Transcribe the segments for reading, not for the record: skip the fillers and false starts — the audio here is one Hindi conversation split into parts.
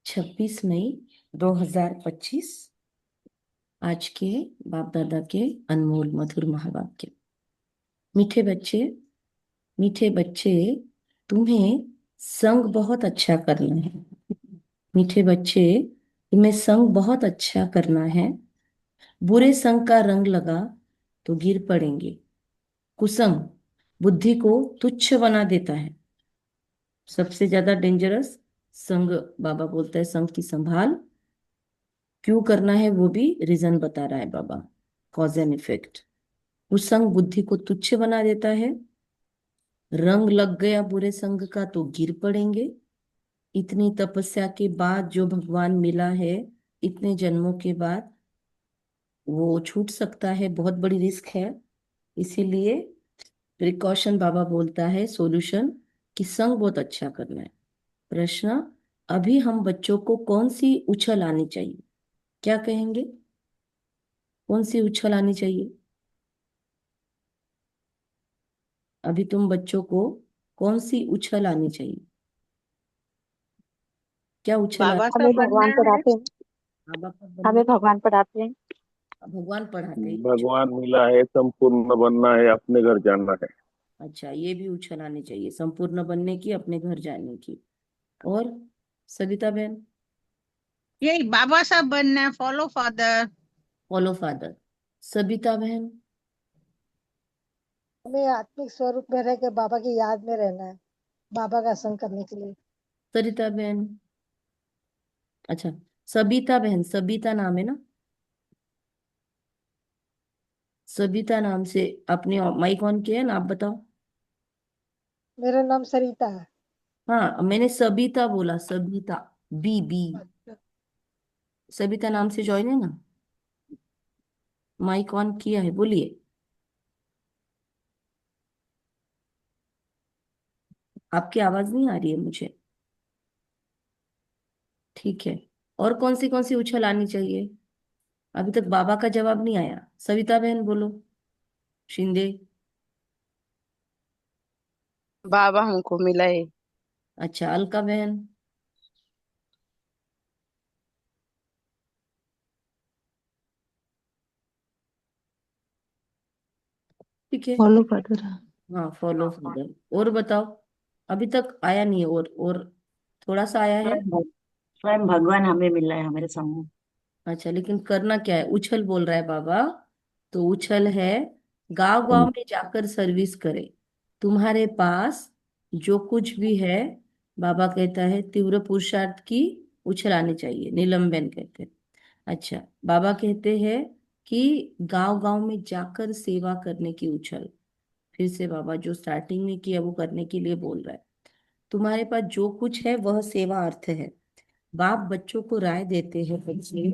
26 मई 2025। आज के बाप दादा के अनमोल मधुर महावाक्य। मीठे बच्चे, मीठे बच्चे, तुम्हें संग बहुत अच्छा करना है। मीठे बच्चे, तुम्हें संग बहुत अच्छा करना है। बुरे संग का रंग लगा तो गिर पड़ेंगे। कुसंग बुद्धि को तुच्छ बना देता है। सबसे ज्यादा डेंजरस संग, बाबा बोलता है संग की संभाल क्यों करना है, वो भी रीजन बता रहा है बाबा, कॉज एंड इफेक्ट। कुसंग बुद्धि को तुच्छ बना देता है। रंग लग गया बुरे संग का तो गिर पड़ेंगे। इतनी तपस्या के बाद जो भगवान मिला है, इतने जन्मों के बाद वो छूट सकता है, बहुत बड़ी रिस्क है। इसीलिए प्रिकॉशन बाबा बोलता है, सॉल्यूशन कि संग बहुत अच्छा करना है। प्रश्न, अभी हम बच्चों को कौन सी उछल आनी चाहिए? क्या कहेंगे, कौन सी उछल आनी चाहिए? अभी तुम बच्चों को कौन सी उछल आनी चाहिए? क्या उछल बाबा आनी? साहब हमें बनना भगवान है। पढ़ाते हैं। माँ बाप बनना हमें है। भगवान पढ़ाते हैं। भगवान पढ़ाते हैं। भगवान मिला है, संपूर्ण बनना है, अपने घर जाना है। अच्छा, ये भी उछल आनी चाहिए, संपूर्ण बनने की, अपने घर जाने की। और सविता बहन? यही बाबा साहब बनना है, follow father. Follow father. Sabita बहन? हमें आत्मिक स्वरूप में रह के बाबा की याद में रहना है, बाबा का संग करने के लिए। सरिता बहन? अच्छा, सबिता बहन, सबिता नाम है ना? सबिता नाम से आपने माइक ऑन किया है ना, आप बताओ। मेरा नाम सरिता है। हाँ, मैंने सबिता बोला, सबिता। B B. अच्छा। सबिता नाम से ज्वाइन है ना? माइक ऑन किया है, बोलिए। आपकी आवाज नहीं आ रही है मुझे। ठीक है। और कौन सी उछल आनी चाहिए? अभी तक बाबा का जवाब नहीं आया। सविता बहन बोलो। शिंदे? बाबा हमको मिला है। अच्छा, अलका बहन? ठीक है। Follow father. हाँ, फॉलो फादर। और बताओ। अभी तक आया नहीं है। और थोड़ा सा आया है। स्वयं भगवान हमें मिला है हमारे सामने। अच्छा, लेकिन करना क्या है? उछल बोल रहा है बाबा। तो उछल है, गांव गांव में जाकर सर्विस करे। तुम्हारे पास जो कुछ भी है, बाबा कहता है तीव्र पुरुषार्थ की उछल आनी चाहिए, निलंबन कहते हैं। अच्छा, बाबा कहते हैं कि गांव गांव में जाकर सेवा करने की उछल। फिर से बाबा जो स्टार्टिंग में किया वो करने के लिए बोल रहा है। तुम्हारे पास जो कुछ है वह सेवा अर्थ है। बाप बच्चों को राय देते हैं, बच्चे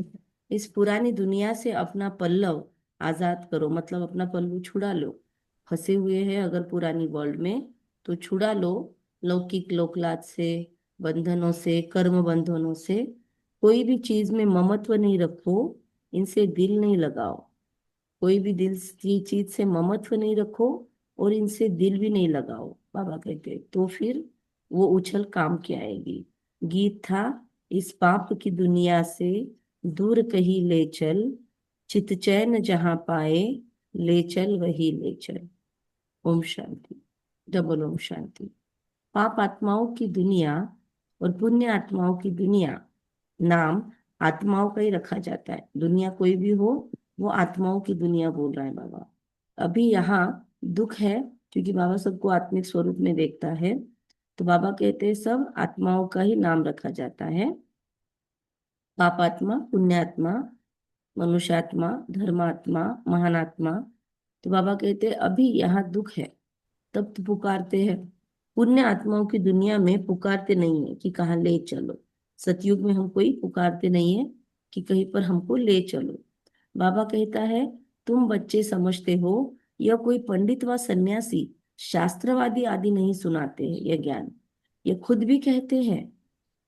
इस पुरानी दुनिया से अपना पल्लव आजाद करो, मतलब अपना पल्लू छुड़ा लो। फंसे हुए हैं अगर पुरानी वर्ल्ड में, तो छुड़ा लो। लौकिक लोकलाज से, बंधनों से, कर्म बंधनों से। कोई भी चीज में ममत्व नहीं रखो, इनसे दिल नहीं लगाओ। कोई भी दिल की चीज से ममत्व नहीं रखो और इनसे दिल भी नहीं लगाओ, बाबा कहते, तो फिर वो उछल काम की आएगी। गीत था, इस पाप की दुनिया से दूर कहीं ले चल, चित चैन जहां पाए, ले चल वही ले चल। ओम शांति। डबल ओम शांति। पाप आत्माओं की दुनिया और पुण्य आत्माओं की दुनिया, नाम आत्माओं का ही रखा जाता है। दुनिया कोई भी हो, वो आत्माओं की दुनिया बोल रहा है बाबा। अभी यहाँ दुख है, क्योंकि बाबा सबको आत्मिक स्वरूप में देखता है। तो बाबा कहते हैं सब आत्माओं का ही नाम रखा जाता है। पापात्मा, पुण्यात्मा, मनुष्यात्मा, धर्मात्मा, महानात्मा। तो बाबा कहते हैं अभी यहाँ दुख है, तब तो पुकारते हैं। पुण्य आत्माओं की दुनिया में पुकारते नहीं है कि कहाँ ले चलो। सतयुग में हम कोई पुकारते नहीं है कि कहीं पर हमको ले चलो। बाबा कहता है तुम बच्चे समझते हो, यह कोई पंडित व सन्यासी, शास्त्रवादी आदि नहीं सुनाते हैं यह ज्ञान। ये खुद भी कहते हैं।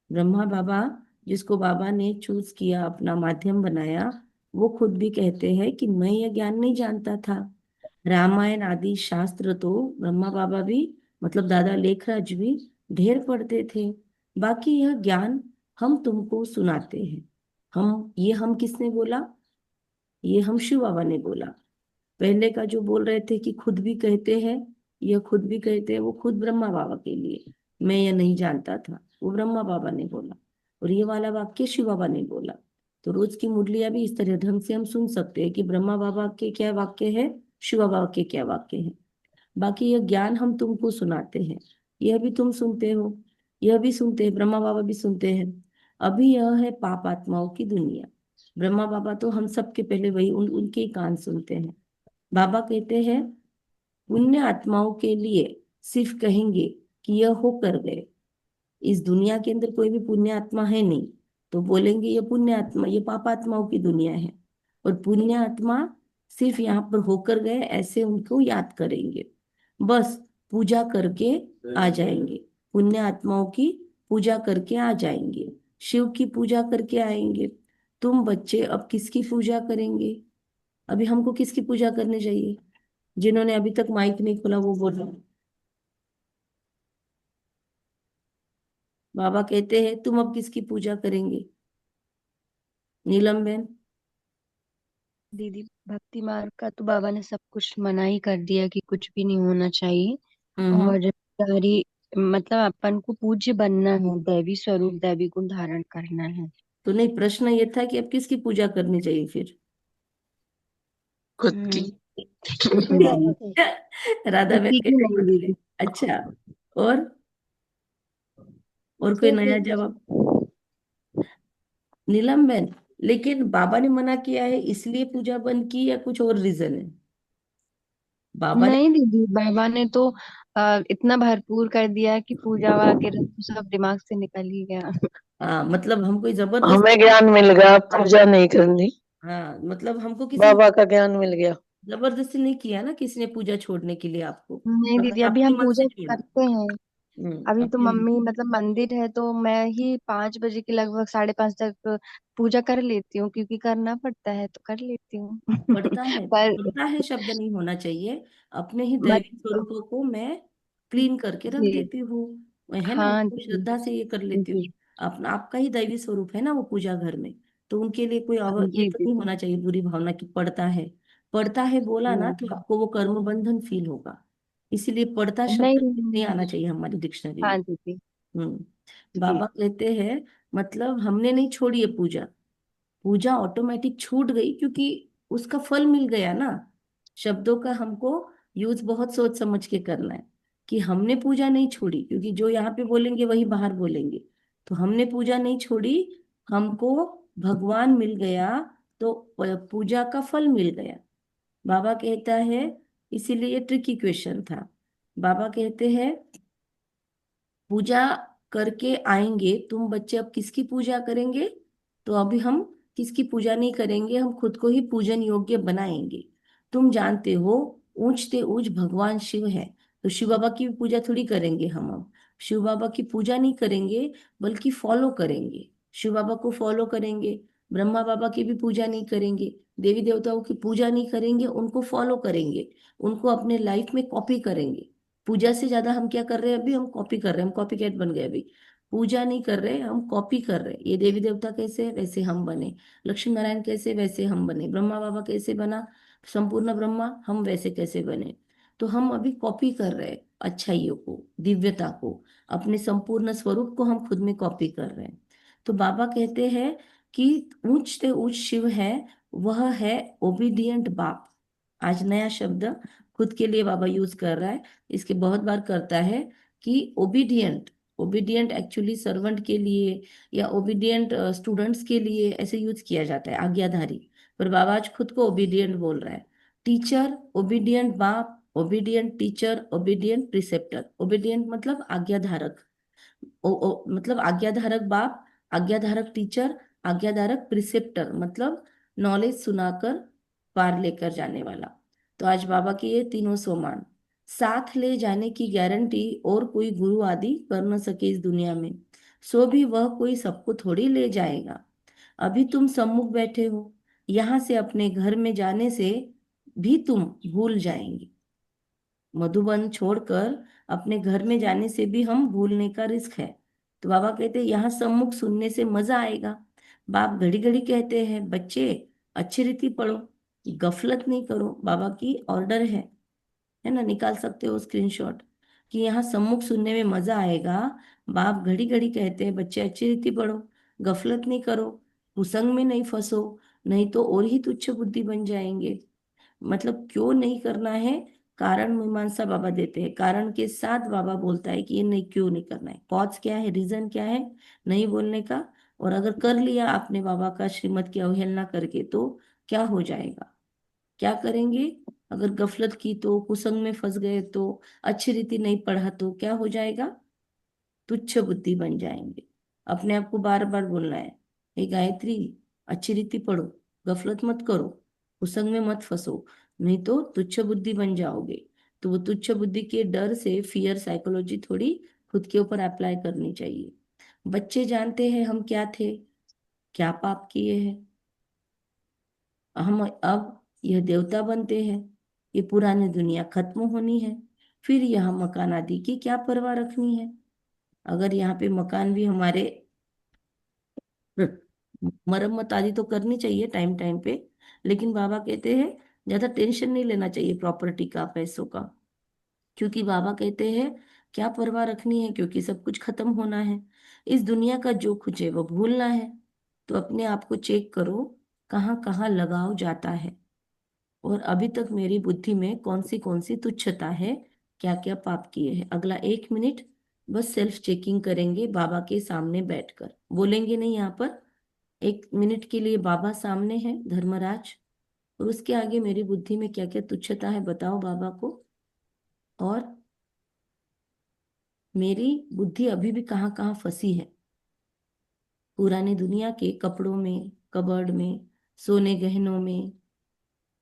ब्रह्मा बाबा, जिसको बाबा ने चूज किया, अपना माध्यम बनाया, वो खुद भी कहते हैं कि मैं यह ज्ञान नहीं जानता था। रामायण आदि शास्त्र तो ब्रह्मा बाबा भी, मतलब दादा लेखराज भी ढेर पढ़ते थे, बाकी यह ज्ञान हम तुमको सुनाते हैं। हम किसने बोला? ये हम शिव बाबा ने बोला। पहले का जो बोल रहे थे कि खुद भी कहते हैं, यह खुद भी कहते हैं, वो खुद ब्रह्मा बाबा के लिए। मैं यह नहीं जानता था, वो ब्रह्मा बाबा ने बोला। और ये वाला वाक्य शिव बाबा ने बोला। तो रोज की मुरलियां भी इस तरह ढंग से हम सुन सकते हैं कि ब्रह्मा बाबा के क्या वाक्य है, शिव बाबा के क्या वाक्य है। बाकी यह ज्ञान हम तुमको सुनाते हैं, यह भी तुम सुनते हो, यह भी सुनते हैं, ब्रह्मा बाबा भी सुनते हैं। अभी यह है पाप आत्माओं की दुनिया। ब्रह्मा बाबा तो हम सबके पहले वही उनके ही कान सुनते हैं। बाबा कहते हैं पुण्य आत्माओं के लिए सिर्फ कहेंगे कि यह होकर गए। इस दुनिया के अंदर कोई भी पुण्य आत्मा है नहीं, तो बोलेंगे ये पुण्य आत्मा, ये पाप आत्माओं की दुनिया है। और पुण्य आत्मा सिर्फ यहाँ पर होकर गए ऐसे उनको याद करेंगे, बस पूजा करके आ जाएंगे। पुण्य आत्माओं की पूजा करके आ जाएंगे, शिव की पूजा करके आएंगे। तुम बच्चे अब किसकी पूजा करेंगे? अभी हमको किसकी पूजा करनी चाहिए? जिन्होंने अभी तक माइक नहीं खोला वो बोलो। बाबा कहते हैं तुम अब किसकी पूजा करेंगे? नीलम बहन। दीदी, भक्ति मार्ग का तो बाबा ने सब कुछ मना ही कर दिया कि कुछ भी नहीं होना चाहिए। हम्म। और सारी मतलब अपन को पूज्य बनना है, दैवी स्वरूप दैवी गुण धारण करना है। तो नहीं, प्रश्न ये था कि अब किसकी पूजा करनी चाहिए फिर? खुद की। शिव बाबा नहीं, की। राधा बहन किसी की कहते नहीं खुद की। दीदी। अच्छा। और और कोई शिव नया की। जवाब? नीलम बहन, लेकिन बाबा ने मना किया है इसलिए पूजा बंद की या कुछ और रीजन है? बाबा ने। नहीं दीदी, बाबा ने तो इतना भरपूर कर दिया कि पूजा वगैरह तो सब दिमाग से निकल ही गया। हाँ, मतलब हम कोई हमें जबरदस्ती। ज्ञान मिल गया, पूजा नहीं करनी। हाँ, मतलब हमको किसी ने बाबा का ज्ञान मिल गया। जबरदस्ती नहीं किया ना, किसी ने पूजा छोड़ने के लिए आपको। नहीं आपने दीदी, अभी अपने हम मन से पूजा छोड़ा। करते हैं। अभी तो अपने मन। मम्मी मतलब मंदिर है तो मैं ही 5 बजे के लगभग 5:30 तक पूजा कर लेती हूँ, क्योंकि करना पड़ता है तो कर लेती हूँ। पर पढ़ता है शब्द नहीं होना चाहिए। अपने ही बट दैविक स्वरूपों को मैं क्लीन करके रख जी, देती हूँ। है ना, हाँ उसको दीदी। श्रद्धा से ये कर लेती हूँ। जी, अपना आपका ही दैवी स्वरूप है ना वो पूजा घर में। तो उनके लिए कोई ये जी तो नहीं दीदी। होना चाहिए बुरी भावना कि पढ़ता है। पढ़ता है बोला ना तो नहीं, आपको वो कर्म बंधन फील होगा। इसीलिए पढ़ता शब्द नहीं, नहीं आना चाहिए हमारी डिक्शनरी हाँ में। दीदी। जी, बाबा कहते हैं मतलब हमने नहीं छोड़ी है पूजा। पूजा ऑटोमेटिक छूट गई क्योंकि उसका फल मिल गया ना। शब्दों का हमको यूज बहुत सोच समझ के करना है कि हमने पूजा नहीं छोड़ी, क्योंकि जो यहाँ पे बोलेंगे वही बाहर बोलेंगे। तो हमने पूजा नहीं छोड़ी, हमको भगवान मिल गया, तो पूजा का फल मिल गया। बाबा कहता है, इसीलिए ये ट्रिकी क्वेश्चन था। बाबा कहते हैं पूजा करके आएंगे, तुम बच्चे अब किसकी पूजा करेंगे? तो अभी हम किसकी पूजा नहीं करेंगे, हम खुद को ही पूजन योग्य बनाएंगे। तुम जानते हो ऊंचते ऊंच भगवान शिव है, तो शिव बाबा की भी पूजा थोड़ी करेंगे हम अब। शिव बाबा की पूजा नहीं करेंगे, बल्कि फॉलो करेंगे। शिव बाबा को फॉलो करेंगे। ब्रह्मा बाबा की भी पूजा नहीं करेंगे, देवी देवताओं की पूजा नहीं करेंगे, उनको फॉलो करेंगे। उनको अपने लाइफ में कॉपी करेंगे। पूजा से ज्यादा हम क्या कर रहे हैं? अभी हम कॉपी कर रहे हैं, हम कॉपी कैट बन गए अभी। पूजा नहीं कर रहे, हम कॉपी कर रहे हैं। ये देवी देवता कैसे है वैसे हम बने, लक्ष्मी नारायण कैसे वैसे हम बने, ब्रह्मा बाबा कैसे बना संपूर्ण ब्रह्मा, हम वैसे कैसे बने। तो हम अभी कॉपी कर रहे हैं अच्छाइयों को, दिव्यता को, अपने संपूर्ण स्वरूप को हम खुद में कॉपी कर रहे हैं। तो बाबा कहते हैं कि ऊंच से ऊंच शिव है, वह है ओबीडियंट बाप। आज नया शब्द खुद के लिए बाबा यूज कर रहा है, इसके बहुत बार करता है कि ओबीडियंट। ओबीडियंट एक्चुअली सर्वेंट के लिए या ओबीडियंट स्टूडेंट्स के लिए ऐसे यूज किया जाता है, आज्ञाधारी। पर बाबा आज खुद को ओबीडियंट बोल रहा है। टीचर ओबीडियंट बाप, obedient teacher, obedient preceptor. Obedient मतलब आज्ञाधारक। मतलब आज्ञाधारक बाप, आज्ञाधारक टीचर, आज्ञाधारक प्रिसेप्टर, मतलब नॉलेज सुनाकर पार लेकर जाने वाला। तो आज बाबा के ये तीनों सोमान, साथ ले जाने की गारंटी और कोई गुरु आदि कर न सके इस दुनिया में। सो भी वह कोई सबको थोड़ी ले जाएगा। अभी तुम सम्मुख बैठे हो, यहाँ से अपने घर में जाने से भी तुम भूल जाएंगे। मधुबन छोड़कर अपने घर में जाने से भी हम भूलने का रिस्क है। तो बाबा कहते हैं यहाँ सम्मुख सुनने से मजा आएगा। बाप घड़ी घड़ी कहते हैं बच्चे अच्छी रीति पढ़ो, गफलत नहीं करो, बाबा की ऑर्डर है ना, निकाल सकते हो स्क्रीनशॉट, कि यहाँ सम्मुख सुनने में मजा आएगा। बाप घड़ी घड़ी कहते हैं बच्चे अच्छी रीति पढ़ो, गफलत नहीं करो, कुसंग में नहीं फंसो, नहीं तो और ही तुच्छ बुद्धि बन जाएंगे। मतलब क्यों नहीं करना है, कारण मीमांसा बाबा देते हैं, कारण के साथ बाबा बोलता है कि ये नहीं, क्यों नहीं करना है, कॉज क्या है, रीजन क्या है नहीं बोलने का। और अगर कर लिया आपने बाबा का श्रीमत की अवहेलना करके तो क्या हो जाएगा, क्या करेंगे, अगर गफलत की तो, कुसंग में फंस गए तो, अच्छी रीति नहीं पढ़ा तो क्या हो जाएगा, तुच्छ बुद्धि बन जाएंगे। अपने आप को बार बार बोलना है, हे गायत्री अच्छी रीति पढ़ो, गफलत मत करो, कुसंग में मत फंसो, नहीं तो तुच्छ बुद्धि बन जाओगे। तो वो तुच्छ बुद्धि के डर से फियर साइकोलॉजी थोड़ी खुद के ऊपर अप्लाई करनी चाहिए। बच्चे जानते हैं हम क्या थे, क्या पाप किए हैं, हम अब यह देवता बनते हैं, ये पुरानी दुनिया खत्म होनी है, फिर यहाँ मकान आदि की क्या परवाह रखनी है। अगर यहाँ पे मकान भी हमारे मरम्मत आदि तो करनी चाहिए टाइम टाइम पे, लेकिन बाबा कहते हैं ज्यादा टेंशन नहीं लेना चाहिए प्रॉपर्टी का, पैसों का, क्योंकि बाबा कहते हैं क्या परवाह रखनी है, क्योंकि सब कुछ खत्म होना है। इस दुनिया का जो कुछ है वो भूलना है। तो अपने आप को चेक करो कहाँ कहाँ लगाव जाता है, और अभी तक मेरी बुद्धि में कौन सी तुच्छता है, क्या क्या पाप किए हैं। अगला 1 मिनट बस सेल्फ चेकिंग करेंगे बाबा के सामने बैठकर, बोलेंगे नहीं यहाँ पर। 1 मिनट के लिए बाबा सामने है धर्मराज, और उसके आगे मेरी बुद्धि में क्या क्या तुच्छता है बताओ बाबा को, और मेरी बुद्धि अभी भी कहाँ कहाँ फंसी है, पुरानी दुनिया के कपड़ों में, कबर्ड में, सोने गहनों में,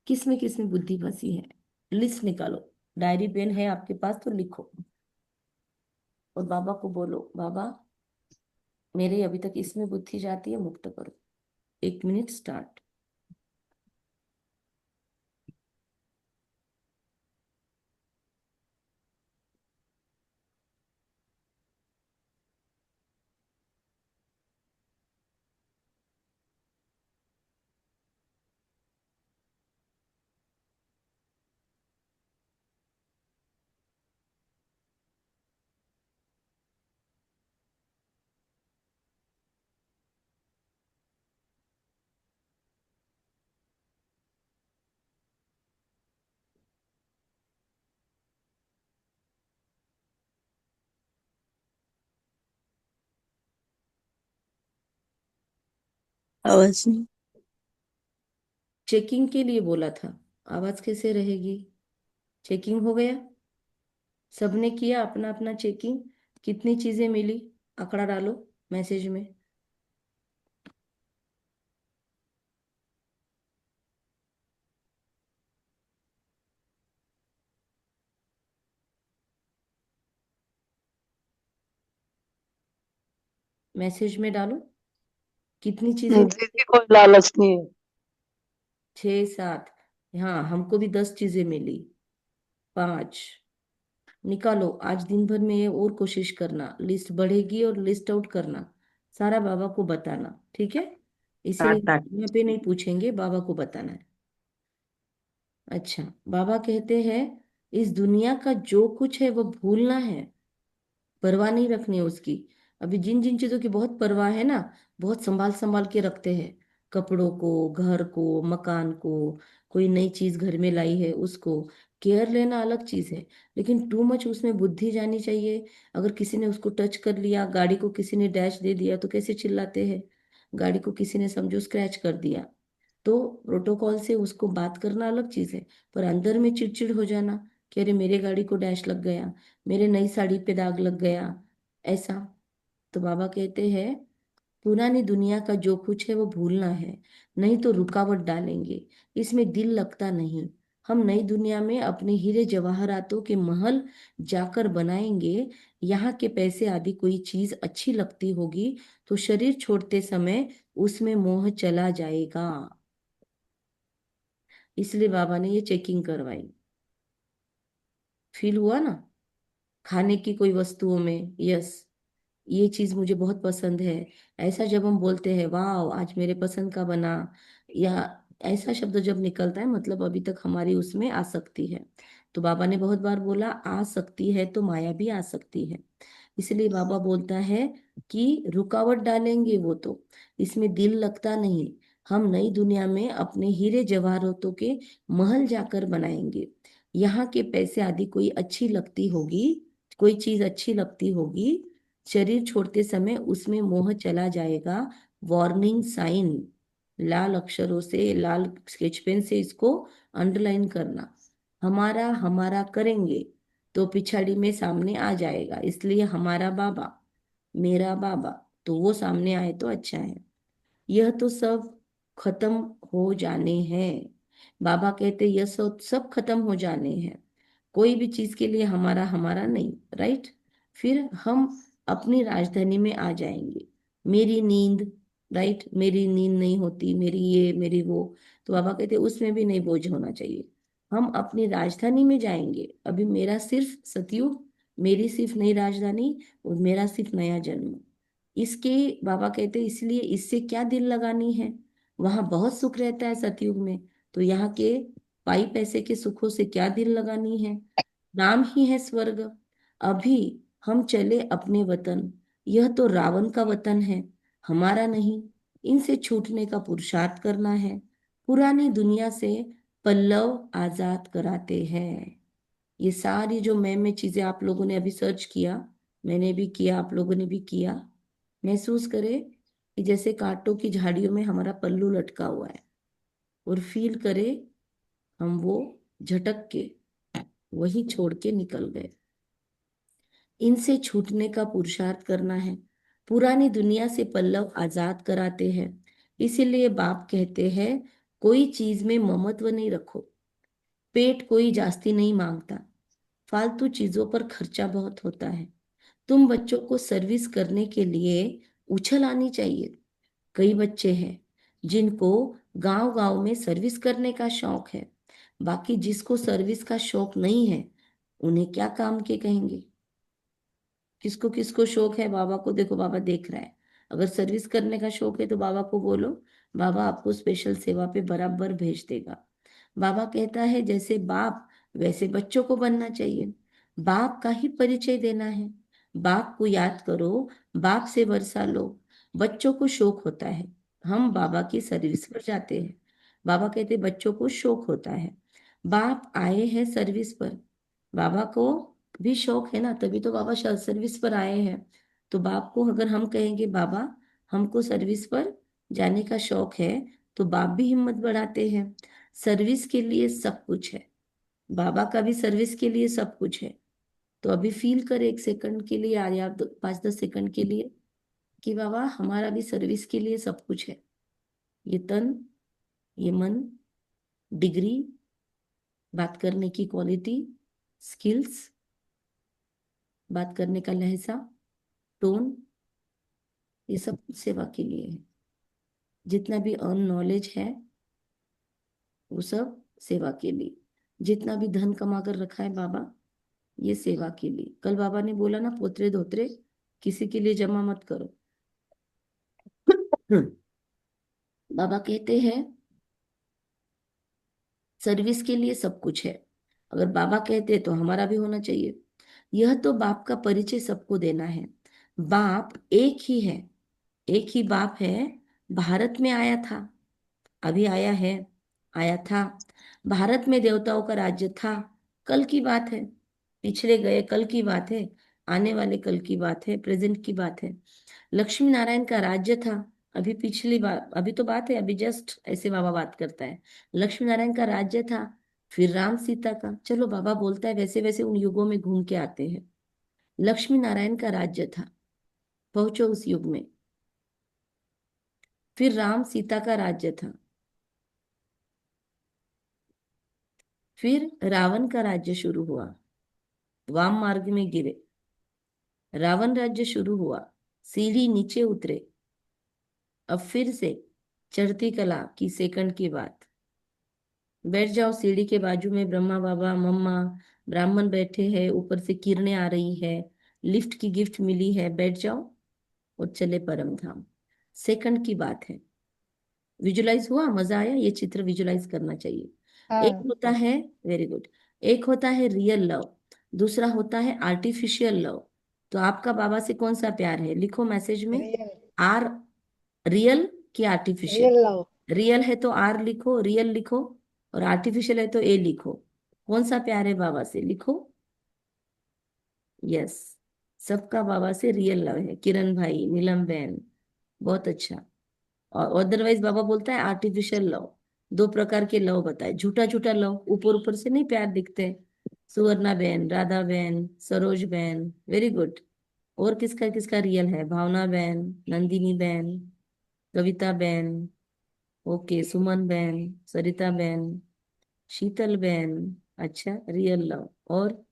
किस में बुद्धि फंसी है। लिस्ट निकालो, डायरी पेन है आपके पास तो लिखो, और बाबा को बोलो बाबा मेरे अभी तक इसमें बुद्धि जाती है, मुक्त करो। 1 मिनट स्टार्ट। आवाज नहीं। चेकिंग के लिए बोला था, आवाज कैसे रहेगी, चेकिंग हो गया, सबने किया अपना अपना चेकिंग, कितनी चीजें मिली आंकड़ा डालो मैसेज में। मैसेज में डालो कितनी चीजें। दीदी कोई लालच नहीं है। 6 7, हाँ हमको भी 10 चीजें मिली, 5, निकालो। आज दिन भर में ये और कोशिश करना, लिस्ट बढ़ेगी और लिस्ट आउट करना, सारा बाबा को बताना, ठीक है। इसे सात आठ। यहाँ पे नहीं पूछेंगे, बाबा को बताना है। अच्छा, बाबा कहते हैं इस दुनिया का जो कुछ है वो भूलना है, परवाह नहीं रखनी है उसकी। अभी जिन जिन चीजों की बहुत परवाह है ना, बहुत संभाल संभाल के रखते हैं, कपड़ों को, घर को, मकान को, कोई नई चीज घर में लाई है उसको केयर लेना अलग चीज है, लेकिन टू मच उसमें बुद्धि जानी चाहिए। अगर किसी ने उसको टच कर लिया, गाड़ी को किसी ने डैश दे दिया तो कैसे चिल्लाते हैं, गाड़ी को किसी ने समझो स्क्रैच कर दिया, तो प्रोटोकॉल से उसको बात करना अलग चीज है, पर अंदर में चिड़चिड़ हो जाना कि अरे मेरे गाड़ी को डैश लग गया, मेरे नई साड़ी पे दाग लग गया, ऐसा। तो बाबा कहते हैं पुरानी दुनिया का जो कुछ है वो भूलना है, नहीं तो रुकावट डालेंगे, इसमें दिल लगता नहीं। हम नई दुनिया में अपने हीरे जवाहरातों के महल जाकर बनाएंगे, यहाँ के पैसे आदि कोई चीज अच्छी लगती होगी तो शरीर छोड़ते समय उसमें मोह चला जाएगा। इसलिए बाबा ने ये चेकिंग करवाई। फील हुआ ना, खाने की कोई वस्तुओं में, यस, ये चीज मुझे बहुत पसंद है। ऐसा जब हम बोलते हैं वाह आज मेरे पसंद का बना, या ऐसा शब्द जब निकलता है मतलब अभी तक हमारी उसमें आसक्ति है। तो बाबा ने बहुत बार बोला आ सकती है तो माया भी आ सकती है। इसलिए बाबा बोलता है कि रुकावट डालेंगे वो तो, इसमें दिल लगता नहीं। हम नई दुनिया में अपने हीरे जवाहरातों के महल जाकर बनाएंगे। यहाँ के पैसे आदि कोई अच्छी लगती होगी, कोई चीज अच्छी लगती होगी, शरीर छोड़ते समय उसमें मोह चला जाएगा। वार्निंग साइन, लाल अक्षरों से, लाल स्केच पेन से इसको अंडरलाइन करना। हमारा हमारा करेंगे तो पिछाड़ी में सामने आ जाएगा, इसलिए हमारा बाबा, मेरा बाबा, तो वो सामने आए तो अच्छा है। यह तो सब खत्म हो जाने हैं। बाबा कहते यह सब खत्म हो जाने हैं। कोई भी चीज के लिए हमारा हमारा नहीं, राइट। फिर हम अपनी राजधानी में आ जाएंगे। मेरी नींद, राइट, मेरी नींद नहीं होती, मेरी ये मेरी वो, तो बाबा कहते उसमें भी नहीं बोझ होना चाहिए। हम अपनी राजधानी में जाएंगे। अभी मेरा सिर्फ सतयुग, मेरी सिर्फ नई राजधानी और मेरा सिर्फ नया जन्म। इसके बाबा कहते इसलिए इससे क्या दिल लगानी है, वहां बहुत सुख रहता है सतयुग में। तो यहाँ के पाई पैसे के सुखों से क्या दिल लगानी है, नाम ही है स्वर्ग। अभी हम चले अपने वतन, यह तो रावण का वतन है, हमारा नहीं। इनसे छूटने का पुरुषार्थ करना है, पुरानी दुनिया से पल्लव आजाद कराते हैं। ये सारी जो मैं चीजें आप लोगों ने अभी सर्च किया, मैंने भी किया, आप लोगों ने भी किया। महसूस करे कि जैसे कांटों की झाड़ियों में हमारा पल्लू लटका हुआ है, और फील करे हम वो झटक के वही छोड़ के निकल गए। इनसे छूटने का पुरुषार्थ करना है, पुरानी दुनिया से पल्लव आजाद कराते हैं। इसीलिए बाप कहते हैं कोई चीज में ममत्व नहीं रखो। पेट कोई जास्ती नहीं मांगता, फालतू चीजों पर खर्चा बहुत होता है। तुम बच्चों को सर्विस करने के लिए उछल आनी चाहिए। कई बच्चे हैं जिनको गांव गांव में सर्विस करने का शौक है, बाकी जिसको सर्विस का शौक नहीं है उन्हें क्या काम के कहेंगे। किसको किसको शौक है, बाबा को देखो, बाबा देख रहा है। अगर सर्विस करने का शौक है तो बाबा को बोलो, बाबा आपको स्पेशल सेवा पे बराबर भेज देगा। बाबा कहता है जैसे बाप वैसे बच्चों को बनना चाहिए। बाप का ही परिचय देना है। बाप को याद करो, बाप से वर्षा लो। बच्चों को शौक होता है, हम बाबा की सर्विस पर जाते हैं। बाबा कहते बच्चों को शौक होता है, बाप आए हैं सर्विस पर। बाबा को भी शौक है ना, तभी तो बाबा सर्विस पर आए हैं। तो बाप को अगर हम कहेंगे बाबा हमको सर्विस पर जाने का शौक है, तो बाप भी हिम्मत बढ़ाते हैं। सर्विस के लिए सब कुछ है, बाबा का भी सर्विस के लिए सब कुछ है। तो अभी फील करे एक सेकंड के लिए, या 5-10 सेकंड के लिए, कि बाबा हमारा भी सर्विस के लिए सब कुछ है। ये तन, ये मन, डिग्री, बात करने की क्वालिटी, स्किल्स, बात करने का लहजा, टोन, ये सब सेवा के लिए है। जितना भी अर्न नॉलेज है वो सब सेवा के लिए। जितना भी धन कमा कर रखा है बाबा, ये सेवा के लिए। कल बाबा ने बोला ना पोतरे धोतरे किसी के लिए जमा मत करो। बाबा कहते हैं सर्विस के लिए सब कुछ है। अगर बाबा कहते हैं तो हमारा भी होना चाहिए। यह तो बाप का परिचय सबको देना है। बाप एक ही है, एक ही बाप है। भारत में आया था, अभी आया है, आया था। भारत में देवताओं का राज्य था, कल की बात है। पिछले गए कल की बात है, आने वाले कल की बात है, प्रेजेंट की बात है। लक्ष्मी नारायण का राज्य था, अभी पिछली बात, अभी तो बात है, अभी जस्ट ऐसे बाबा बात करता है। लक्ष्मी नारायण का राज्य था, फिर राम सीता का, चलो बाबा बोलता है वैसे वैसे उन युगों में घूम के आते हैं। लक्ष्मी नारायण का राज्य था, पहुंचो उस युग में। फिर राम सीता का राज्य था, फिर रावण का राज्य शुरू हुआ, वाम मार्ग में गिरे, रावण राज्य शुरू हुआ, सीढ़ी नीचे उतरे। अब फिर से चढ़ती कला की सेकंड की बात। बैठ जाओ सीढ़ी के बाजू में, ब्रह्मा बाबा मम्मा ब्राह्मण बैठे हैं, ऊपर से किरणें आ रही है, लिफ्ट की गिफ्ट मिली है, बैठ जाओ। और चले परम धाम। सेकंड की बात है, विजुलाइज हुआ, मजा आया, ये चित्र विजुलाइज करना चाहिए। एक हाँ होता है, वेरी गुड, एक होता है रियल लव, दूसरा होता है आर्टिफिशियल लव। तो आपका बाबा से कौन सा प्यार है, लिखो मैसेज में। रियल आर, रियल कि आर्टिफिशियल? Real love. रियल है तो आर लिखो, रियल लिखो, और आर्टिफिशियल है तो ए लिखो। कौन सा प्यार है बाबा से, लिखो। यस, सबका बाबा से रियल लव है, किरण भाई, नीलम बहन, बहुत अच्छा। और अदरवाइज बाबा बोलता है आर्टिफिशियल लव। दो प्रकार के लव बताए, झूठा झूठा लव, ऊपर ऊपर से नहीं प्यार दिखते। सुवर्णा बहन, राधा बहन, सरोज बहन, वेरी गुड। और किसका किसका रियल है, भावना बहन, नंदिनी बहन, कविता बहन, ओके, सुमन बहन, सरिता बहन, शीतल बहन, अच्छा रियल लव। और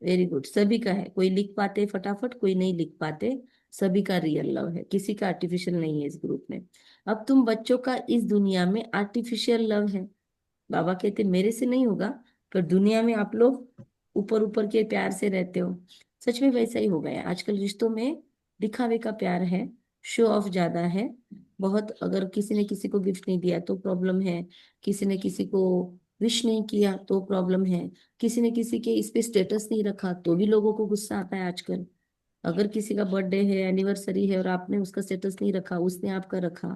वेरी गुड, सभी का है, कोई लिख पाते फटाफट, कोई नहीं लिख पाते। सभी का रियल लव है, किसी का आर्टिफिशियल नहीं है इस ग्रुप में। अब तुम बच्चों का इस दुनिया में आर्टिफिशियल लव है, बाबा कहते मेरे से नहीं होगा, पर दुनिया में आप लोग ऊपर ऊपर के प्यार से रहते हो। सच में वैसा ही हो गया है आजकल, रिश्तों में दिखावे का प्यार है, शो ऑफ ज्यादा है बहुत। अगर किसी ने किसी को गिफ्ट नहीं दिया तो प्रॉब्लम है, किसी ने किसी को विश नहीं किया तो प्रॉब्लम है, किसी ने किसी के इस पे स्टेटस नहीं रखा तो भी लोगों को गुस्सा आता है आजकल। अगर किसी का बर्थडे है, एनिवर्सरी है, और आपने उसका स्टेटस नहीं रखा, उसने आपका रखा,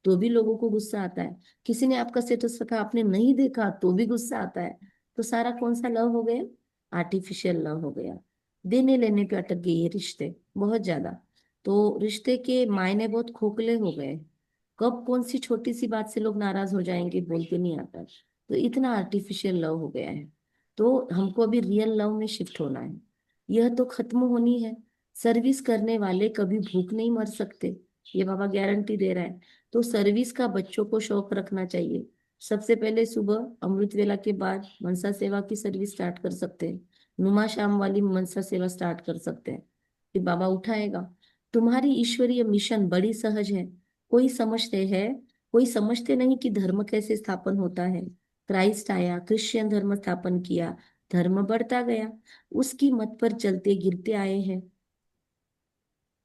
तो भी लोगों को गुस्सा आता है। किसी ने आपका स्टेटस रखा, आपने नहीं देखा, तो भी गुस्सा आता है। तो सारा कौन सा लव हो गया, आर्टिफिशियल लव हो गया। देने लेने पे अटक गई ये रिश्ते बहुत ज्यादा। तो रिश्ते के मायने बहुत खोखले हो गए। कब कौन सी छोटी सी बात से लोग नाराज हो जाएंगे बोल के नहीं आता। तो इतना आर्टिफिशियल लव हो गया है। तो हमको अभी रियल लव में शिफ्ट होना है, यह तो खत्म होनी है। सर्विस करने वाले कभी भूख नहीं मर सकते, ये बाबा गारंटी दे रहा है। तो सर्विस का बच्चों को शौक रखना चाहिए। सबसे पहले सुबह अमृत वेला के बाद मनसा सेवा की सर्विस स्टार्ट कर सकते हैं, नुमा शाम वाली मनसा सेवा स्टार्ट कर सकते हैं, फिर बाबा उठाएगा। तुम्हारी ईश्वरीय मिशन बड़ी सहज है। कोई समझते हैं, कोई समझते नहीं कि धर्म कैसे स्थापन होता है। क्राइस्ट आया, क्रिश्चियन धर्म स्थापन किया, धर्म बढ़ता गया, उसकी मत पर चलते गिरते आए हैं।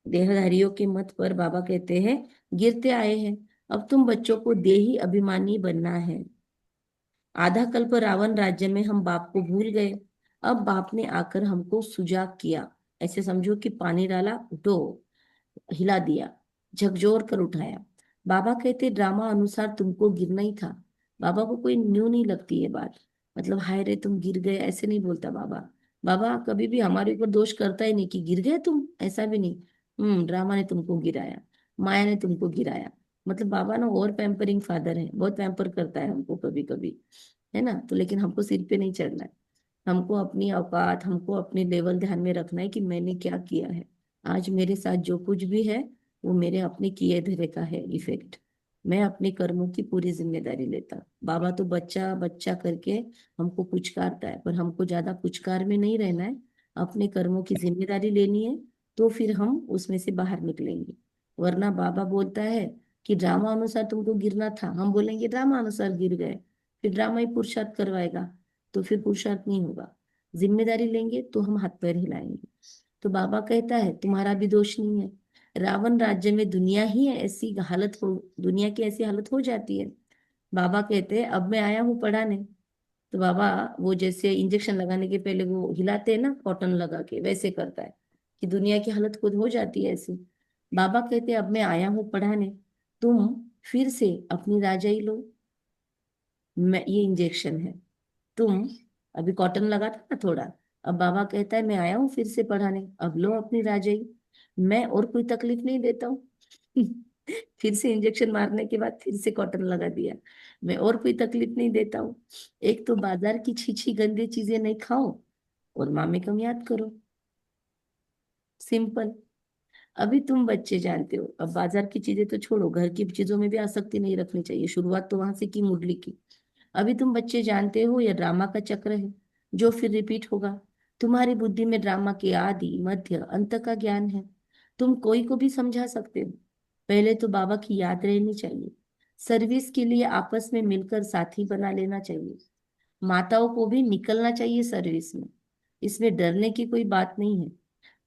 देहधारियों के मत पर बाबा कहते हैं गिरते आए हैं। अब तुम बच्चों को देही अभिमानी बनना है। आधा कल्प रावण राज्य में हम बाप को भूल गए, अब बाप ने आकर हमको सुजाग किया। ऐसे समझो कि पानी डाला, उठो, हिला दिया, झकझोर कर उठाया। बाबा कहते ड्रामा अनुसार तुमको गिरना ही था। बाबा को कोई न्यू नहीं लगती ये बात, मतलब हाय रे तुम गिर गए, ऐसे नहीं बोलता बाबा। बाबा कभी भी हमारे ऊपर दोष करता ही नहीं कि गिर गए तुम, ऐसा भी नहीं। ड्रामा ने तुमको गिराया, माया ने तुमको गिराया। मतलब बाबा ना और पैम्परिंग फादर है, बहुत पैम्पर करता है हमको कभी कभी, है ना। तो लेकिन हमको सिर पे नहीं चढ़ना है, हमको अपनी औकात, हमको अपनी लेवल ध्यान में रखना है कि मैंने क्या किया है। आज मेरे साथ जो कुछ भी है वो मेरे अपने किए धरे का है इफेक्ट। मैं अपने कर्मों की पूरी जिम्मेदारी लेता। बाबा तो बच्चा बच्चा करके हमको पुचकारता है, पर हमको ज्यादा पुचकार में नहीं रहना है, अपने कर्मों की जिम्मेदारी लेनी है। तो फिर हम उसमें से बाहर निकलेंगे। वरना बाबा बोलता है कि ड्रामा अनुसार तुमको गिरना था, हम बोलेंगे ड्रामा अनुसार गिर गए, फिर ड्रामा ही पुरुषार्थ करवाएगा, तो फिर पुरुषार्थ नहीं होगा। जिम्मेदारी लेंगे तो हम हाथ पैर हिलाएंगे। तो बाबा कहता है तुम्हारा भी दोष नहीं है। रावण राज्य में दुनिया ही ऐसी हालत हो, दुनिया की ऐसी हालत हो जाती है। बाबा कहते हैं अब मैं आया हूँ पढ़ाने। तो बाबा वो जैसे इंजेक्शन लगाने के पहले वो हिलाते हैं ना कॉटन लगा के, वैसे करता है कि दुनिया की हालत खुद हो जाती है ऐसी। बाबा कहते हैं अब मैं आया हूँ पढ़ाने, तुम फिर से अपनी राजाई लो। मैं, ये इंजेक्शन है, तुम अभी कॉटन लगा था ना थोड़ा, अब बाबा कहता है मैं आया हूँ फिर से पढ़ाने, अब लो अपनी राजाई। मैं और कोई तकलीफ नहीं देता हूँ। फिर से इंजेक्शन मारने के बाद फिर से कॉटन लगा दिया, मैं और कोई तकलीफ नहीं देता हूँ। एक तो बाजार की छीछी गंदी चीजें नहीं खाओ, और माँ में कम याद करो, सिंपल। अभी तुम बच्चे जानते हो, अब बाजार की चीजें तो छोड़ो, घर की चीजों में भी आसक्ति नहीं रखनी चाहिए, शुरुआत तो वहां से की मुरली की। अभी तुम बच्चे जानते हो यह ड्रामा का चक्र है जो फिर रिपीट होगा। तुम्हारी बुद्धि में ड्रामा के आदि मध्य अंत का ज्ञान है। तुम कोई को भी समझा सकते हो। पहले तो बाबा की याद रहनी चाहिए। सर्विस के लिए आपस में मिलकर साथी बना लेना चाहिए। माताओं को भी निकलना चाहिए सर्विस में, इसमें डरने की कोई बात नहीं है।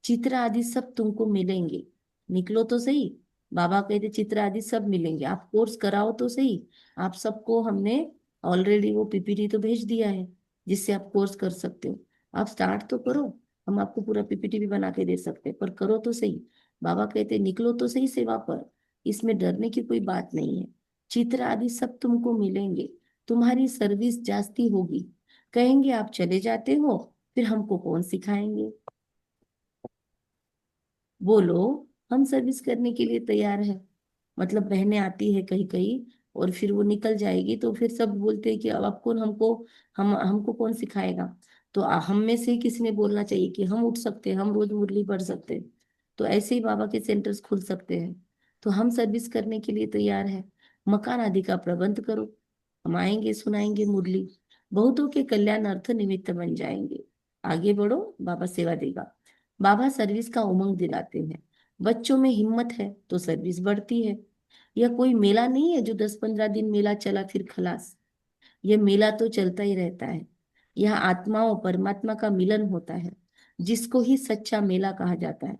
चित्र आदि सब तुमको मिलेंगे, निकलो तो सही। बाबा कहते चित्र आदि सब मिलेंगे, आप कोर्स कराओ तो सही। आप सबको हमने ऑलरेडी वो पीपीटी तो भेज दिया है जिससे आप कोर्स कर सकते हो। आप स्टार्ट तो करो, हम आपको पूरा पीपीटी भी बना के दे सकते हैं, पर करो तो सही। बाबा कहते निकलो तो सही सेवा पर, इसमें डरने की कोई बात नहीं है। चित्र आदि सब तुमको मिलेंगे, तुम्हारी सर्विस जास्ती होगी। कहेंगे आप चले जाते हो, फिर हमको कौन सिखाएंगे? बोलो, हम सर्विस करने के लिए तैयार है। मतलब बहनें आती है कहीं कहीं और फिर वो निकल जाएगी तो फिर सब बोलते हैं कि अब आपको हमको, हमको कौन सिखाएगा? तो हम में से ही किसी ने बोलना चाहिए कि हम उठ सकते हैं, हम रोज मुरली पढ़ सकते हैं। तो ऐसे ही बाबा के सेंटर्स खुल सकते हैं। तो हम सर्विस करने के लिए तैयार है। मकान आदि का प्रबंध करो, हम आएंगे, सुनाएंगे मुरली, बहुतों के कल्याण अर्थ निमित्त बन जाएंगे। आगे बढ़ो, बाबा सेवा देगा। बाबा सर्विस का उमंग दिलाते हैं। बच्चों में हिम्मत है तो सर्विस बढ़ती है। यह कोई मेला नहीं है जो 10-15 दिन मेला चला फिर खलास। यह मेला तो चलता ही रहता है। यह आत्मा और परमात्मा का मिलन होता है, जिसको ही सच्चा मेला कहा जाता है।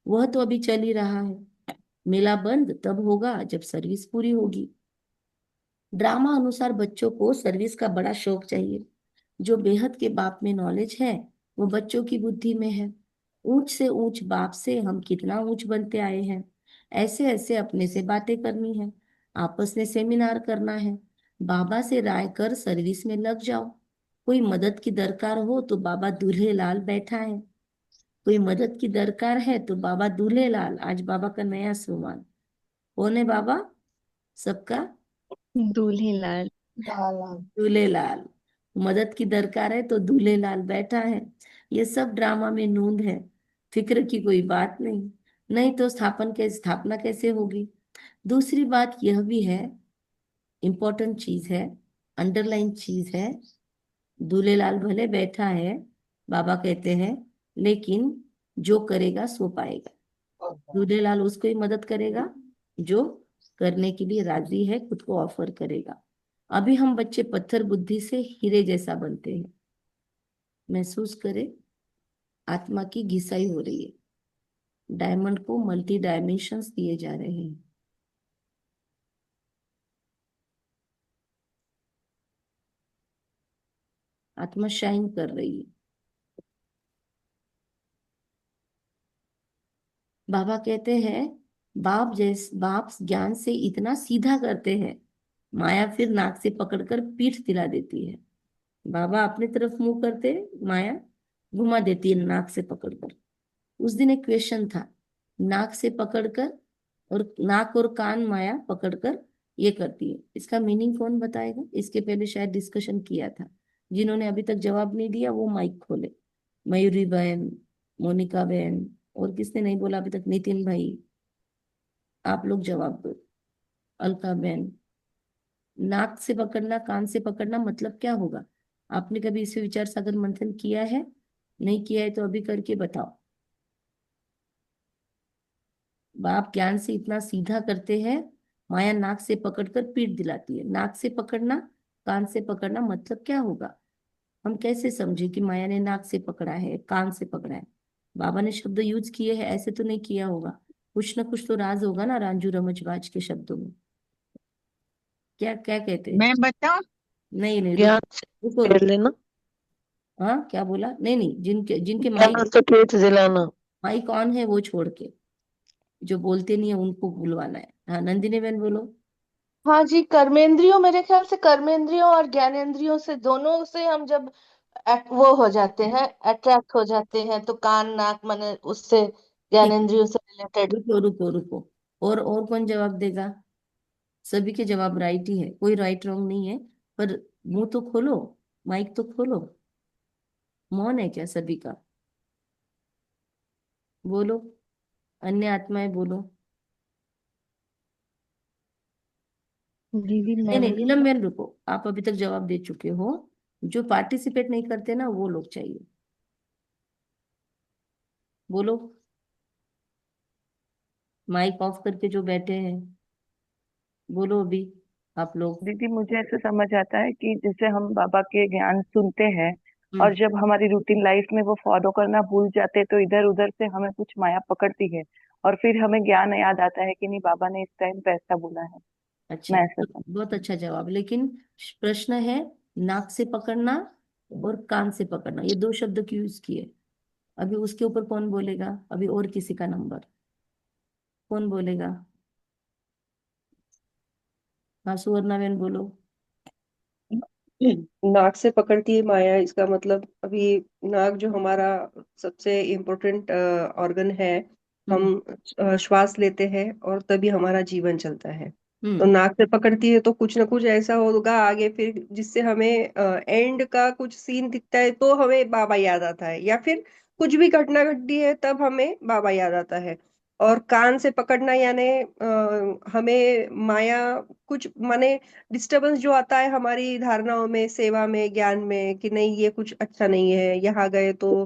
वह तो अभी चल ही रहा है। मेला बंद तब होगा जब सर्विस पूरी होगी। ड्रामा अनुसार बच्चों को सर्विस का बड़ा शौक चाहिए। जो बेहद के बाप में नॉलेज है, वो बच्चों की बुद्धि में है। ऊंच से ऊंच बाप से हम कितना ऊंच बनते आए हैं। ऐसे ऐसे अपने से बातें करनी है, आपस में सेमिनार करना है। बाबा से राय कर सर्विस में लग जाओ। कोई मदद की दरकार हो तो बाबा दूल्हे लाल बैठा है। कोई मदद की दरकार है तो बाबा दूल्हे लाल, आज बाबा का नया सम्मान। कौन है बाबा सबका? दूल्हे लाल। लाला। दूल्हे लाल। मदद की दरकार है तो दूल्हे लाल बैठा है। ये सब ड्रामा में नूंद है, फिक्र की कोई बात नहीं। नहीं तो स्थापना कैसे होगी? दूसरी बात यह भी है, इंपॉर्टेंट चीज है, अंडरलाइन चीज है। दूल्हे लाल भले बैठा है, बाबा कहते हैं, लेकिन जो करेगा सो पाएगा। दूल्हे लाल उसको ही मदद करेगा जो करने के लिए राजी है, खुद को ऑफर करेगा। अभी हम बच्चे पत्थर बुद्धि से हीरे जैसा बनते हैं। महसूस करें, आत्मा की घिसाई हो रही है। डायमंड को मल्टी डायमेंशंस दिए जा रहे हैं। आत्मा शाइन कर रही है। बाबा कहते हैं, बाप ज्ञान से इतना सीधा करते हैं, माया फिर नाक से पकड़कर पीठ दिला देती है। बाबा अपनी तरफ मुंह करते, माया घुमा देती है नाक से पकड़कर। उस दिन एक क्वेश्चन था, नाक से पकड़कर, और नाक और कान माया पकड़कर ये करती है, इसका मीनिंग कौन बताएगा? इसके पहले शायद डिस्कशन किया था। जिन्होंने अभी तक जवाब नहीं दिया वो माइक खोले। मयूरी बहन, मोनिका बहन, और किसने नहीं बोला अभी तक? नितिन भाई, आप लोग जवाब दो। अलका बहन, नाक से पकड़ना, कान से पकड़ना मतलब क्या होगा? आपने कभी इसे विचार सागर मंथन किया है? नहीं किया है तो अभी करके बताओ। बाप ज्ञान से इतना सीधा करते हैं, माया नाक से पकड़कर पीठ दिलाती है। नाक से पकड़ना, कान से पकड़ना मतलब क्या होगा? हम कैसे समझे कि माया ने नाक से पकड़ा है, कान से पकड़ा है? बाबा ने शब्द यूज किए हैं, ऐसे तो नहीं किया होगा। कुछ ना कुछ तो राज होगा ना रांझू रमजबाज के शब्दों में। क्या क्या कहते हैं? मैं बताऊं? नहीं नहीं, ज्ञान रुको से रुको फेर रुको। लेना। हाँ क्या बोला? नहीं नहीं, जिनके जिनके ज्ञान माइक से पेट दिलाना। माइक ऑन है वो छोड़ के, जो बोलते नहीं है उनको बुलवाना है। हाँ नंदिनी बहन बोलो। हाँ जी, कर्मेंद्रियों, मेरे ख्याल से कर्मेंद्रियों और ज्ञानेंद्रियों से, दोनों से हम जब वो हो जाते हैं, अट्रैक्ट हो जाते हैं, तो कान नाक माने उससे, ठीक है, ज्ञानेंद्रियों से रिलेटेड। रुको रुको रुको। और कौन जवाब देगा? सभी के जवाब राइट ही है, कोई राइट रॉन्ग नहीं है। पर मुंह तो खोलो, माइक तो खोलो। मौन है क्या सभी का? बोलो, अन्य आत्माएं बोलो। दीदी नहीं मैं नहीं, बोलूं? नीलम बहन रुको, आप अभी तक जवाब दे चुके हो। जो पार्टिसिपेट नहीं करते ना वो लोग चाहिए। बोलो, माइक ऑफ करके जो बैठे हैं, बोलो अभी आप लोग। दीदी मुझे ऐसे समझ आता है कि जैसे हम बाबा के ज्ञान सुनते हैं हम्म। और जब हमारी रूटीन लाइफ में वो फॉलो करना भूल जाते तो इधर उधर से हमें कुछ माया पकड़ती है, और फिर हमें ज्ञान याद आता है कि नहीं, बाबा ने इस टाइम पे ऐसा बोला है। अच्छा, मैं ऐसा बहुत अच्छा जवाब, लेकिन प्रश्न है नाक से पकड़ना और कान से पकड़ना, ये दो शब्द क्यों यूज किए? अभी उसके ऊपर कौन बोलेगा? अभी और किसी का नंबर, कौन बोलेगा? हाँ सुवर्णा बहन बोलो। नाक से पकड़ती है माया, इसका मतलब अभी नाक जो हमारा सबसे इम्पोर्टेंट ऑर्गन है। हम हम्म। श्वास लेते हैं और तभी हमारा जीवन चलता है। तो हम्म। नाक से पकड़ती है तो कुछ ना कुछ ऐसा होगा आगे फिर जिससे हमें एंड का कुछ सीन दिखता है तो हमें बाबा याद आता है, या फिर कुछ भी घटना घटती है तब हमें बाबा याद आता है। और कान से पकड़ना यानी हमें माया कुछ माने डिस्टरबेंस जो आता है हमारी धारणाओं में, सेवा में, ज्ञान में, कि नहीं ये कुछ अच्छा नहीं है, यहाँ गए तो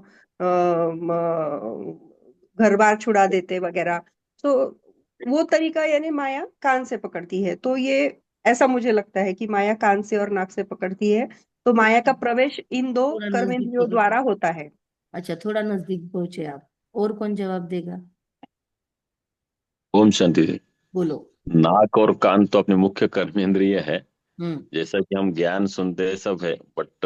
घर बार छुड़ा देते वगैरह। तो वो तरीका यानी माया कान से पकड़ती है। तो ये ऐसा मुझे लगता है कि माया कान से और नाक से पकड़ती है। तो माया का प्रवेश इन दो थोड़ा नजदीक कर्मेंद्रियों पहुंचे। द्वारा होता है। अच्छा, थोड़ा नजदीक पहुंचे आप। और कौन जवाब देगा? ओम शांति जी। बोलो। नाक और कान तो अपने मुख्य कर्मेंद्रिय है। हम्म। जैसा कि हम ज्ञान सुनते हैं सब है, बट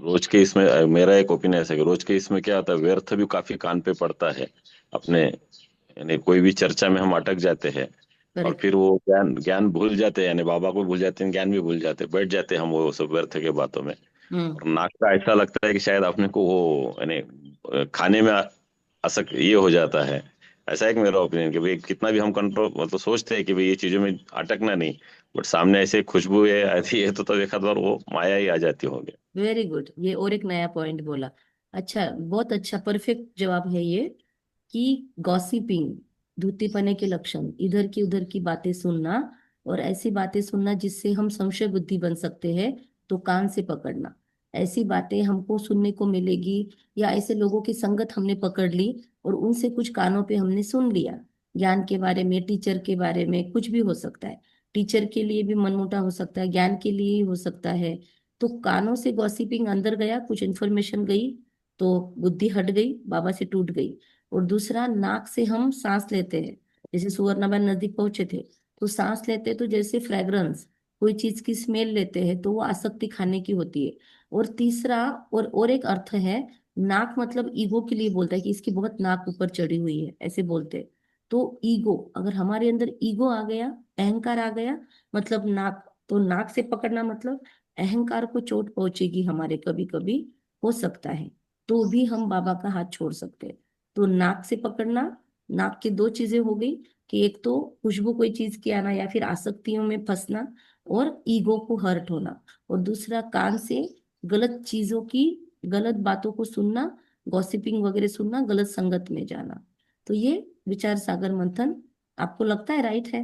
रोज के इसमें मेरा एक ओपिनियन ऐसा है कि रोज के इसमें क्या होता है, व्यर्थ भी काफी कान पे पड़ता है अपने, यानी कोई भी चर्चा में हम अटक जाते हैं और करेक्ट। फिर वो ज्ञान ज्ञान भूल जाते हैं, यानी बाबा को भूल जाते हैं, ज्ञान भी भूल जाते हैं, बैठ जाते हैं हम वो सब व्यर्थ के बातों में। हम्म। और नाक का ऐसा लगता है कि शायद अपने को वो यानी खाने में असक ये हो जाता है। ऐसा एक मेरा ओपिनियन कि भाई कितना भी हम कंट्रोल मतलब सोचते हैं कि भाई ये चीजों में अटकना नहीं, बट सामने ऐसे खुशबू है आती है तो तब एक आध बार वो माया ही आ जाती होगी। वेरी गुड, ये और एक नया पॉइंट बोला। अच्छा, बहुत अच्छा, परफेक्ट जवाब है ये, कि गॉसिपिंग, धूर्तीपने के लक्षण, इधर की उधर की बातें सुनना, और ऐसी बातें सुनना जिससे हम संशय बुद्धि बन सकते हैं, तो कान से पकड़ना। ऐसी बातें हमको सुनने को मिलेगी, या ऐसे लोगों की संगत हमने पकड़ ली और उनसे कुछ कानों पे हमने सुन लिया, ज्ञान के बारे में, टीचर के बारे में, कुछ भी हो सकता है। टीचर के लिए भी मनमुटा हो सकता है, ज्ञान के लिए ही हो सकता है। तो कानों से गॉसिपिंग अंदर गया, कुछ इन्फॉर्मेशन गई, तो बुद्धि हट गई, बाबा से टूट गई। और दूसरा, नाक से हम सांस लेते हैं, जैसे सुवर्णाबाई नजदीक पहुंचे थे तो सांस लेते तो जैसे फ्रेग्रेंस, कोई चीज की स्मेल लेते हैं तो वो आसक्ति खाने की होती है। और तीसरा, और एक अर्थ है, नाक मतलब ईगो के लिए बोलता है कि इसकी बहुत नाक ऊपर चढ़ी हुई है, ऐसे बोलते हैं। तो ईगो, अगर हमारे अंदर ईगो आ गया, अहंकार आ गया, मतलब नाक, तो नाक से पकड़ना मतलब अहंकार को चोट पहुंचेगी हमारे, कभी कभी हो सकता है, तो भी हम बाबा का हाथ छोड़ सकते हैं। तो नाक से पकड़ना, नाक की दो चीजें हो गई, कि एक तो खुशबू कोई चीज की आना या फिर आसक्तियों में फंसना और ईगो को हर्ट होना। और दूसरा, कान से गलत चीजों की, गलत बातों को सुनना, गॉसिपिंग वगैरह सुनना, गलत संगत में जाना। तो ये विचार सागर मंथन आपको लगता है राइट है?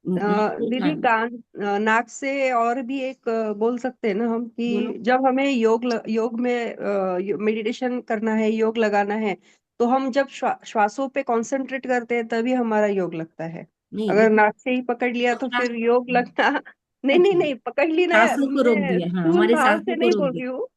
नाक और दीदी कान। कान नाक से और भी एक बोल सकते हैं ना हम बोलो। कि जब हमें योग में मेडिटेशन करना है, योग लगाना है, तो हम जब श्वासों पे कंसंट्रेट करते हैं तभी हमारा योग लगता है। नहीं अगर लेकिन, नाक से ही पकड़ लिया तो फिर योग लगना नहीं नहीं अच्छा, नहीं, पकड़ ली ना। सांसों को रोक मैं दिया, हाँ, स्थूल हमारे भाव सांसों से को नहीं रोक बोल रही दिया। हूँ।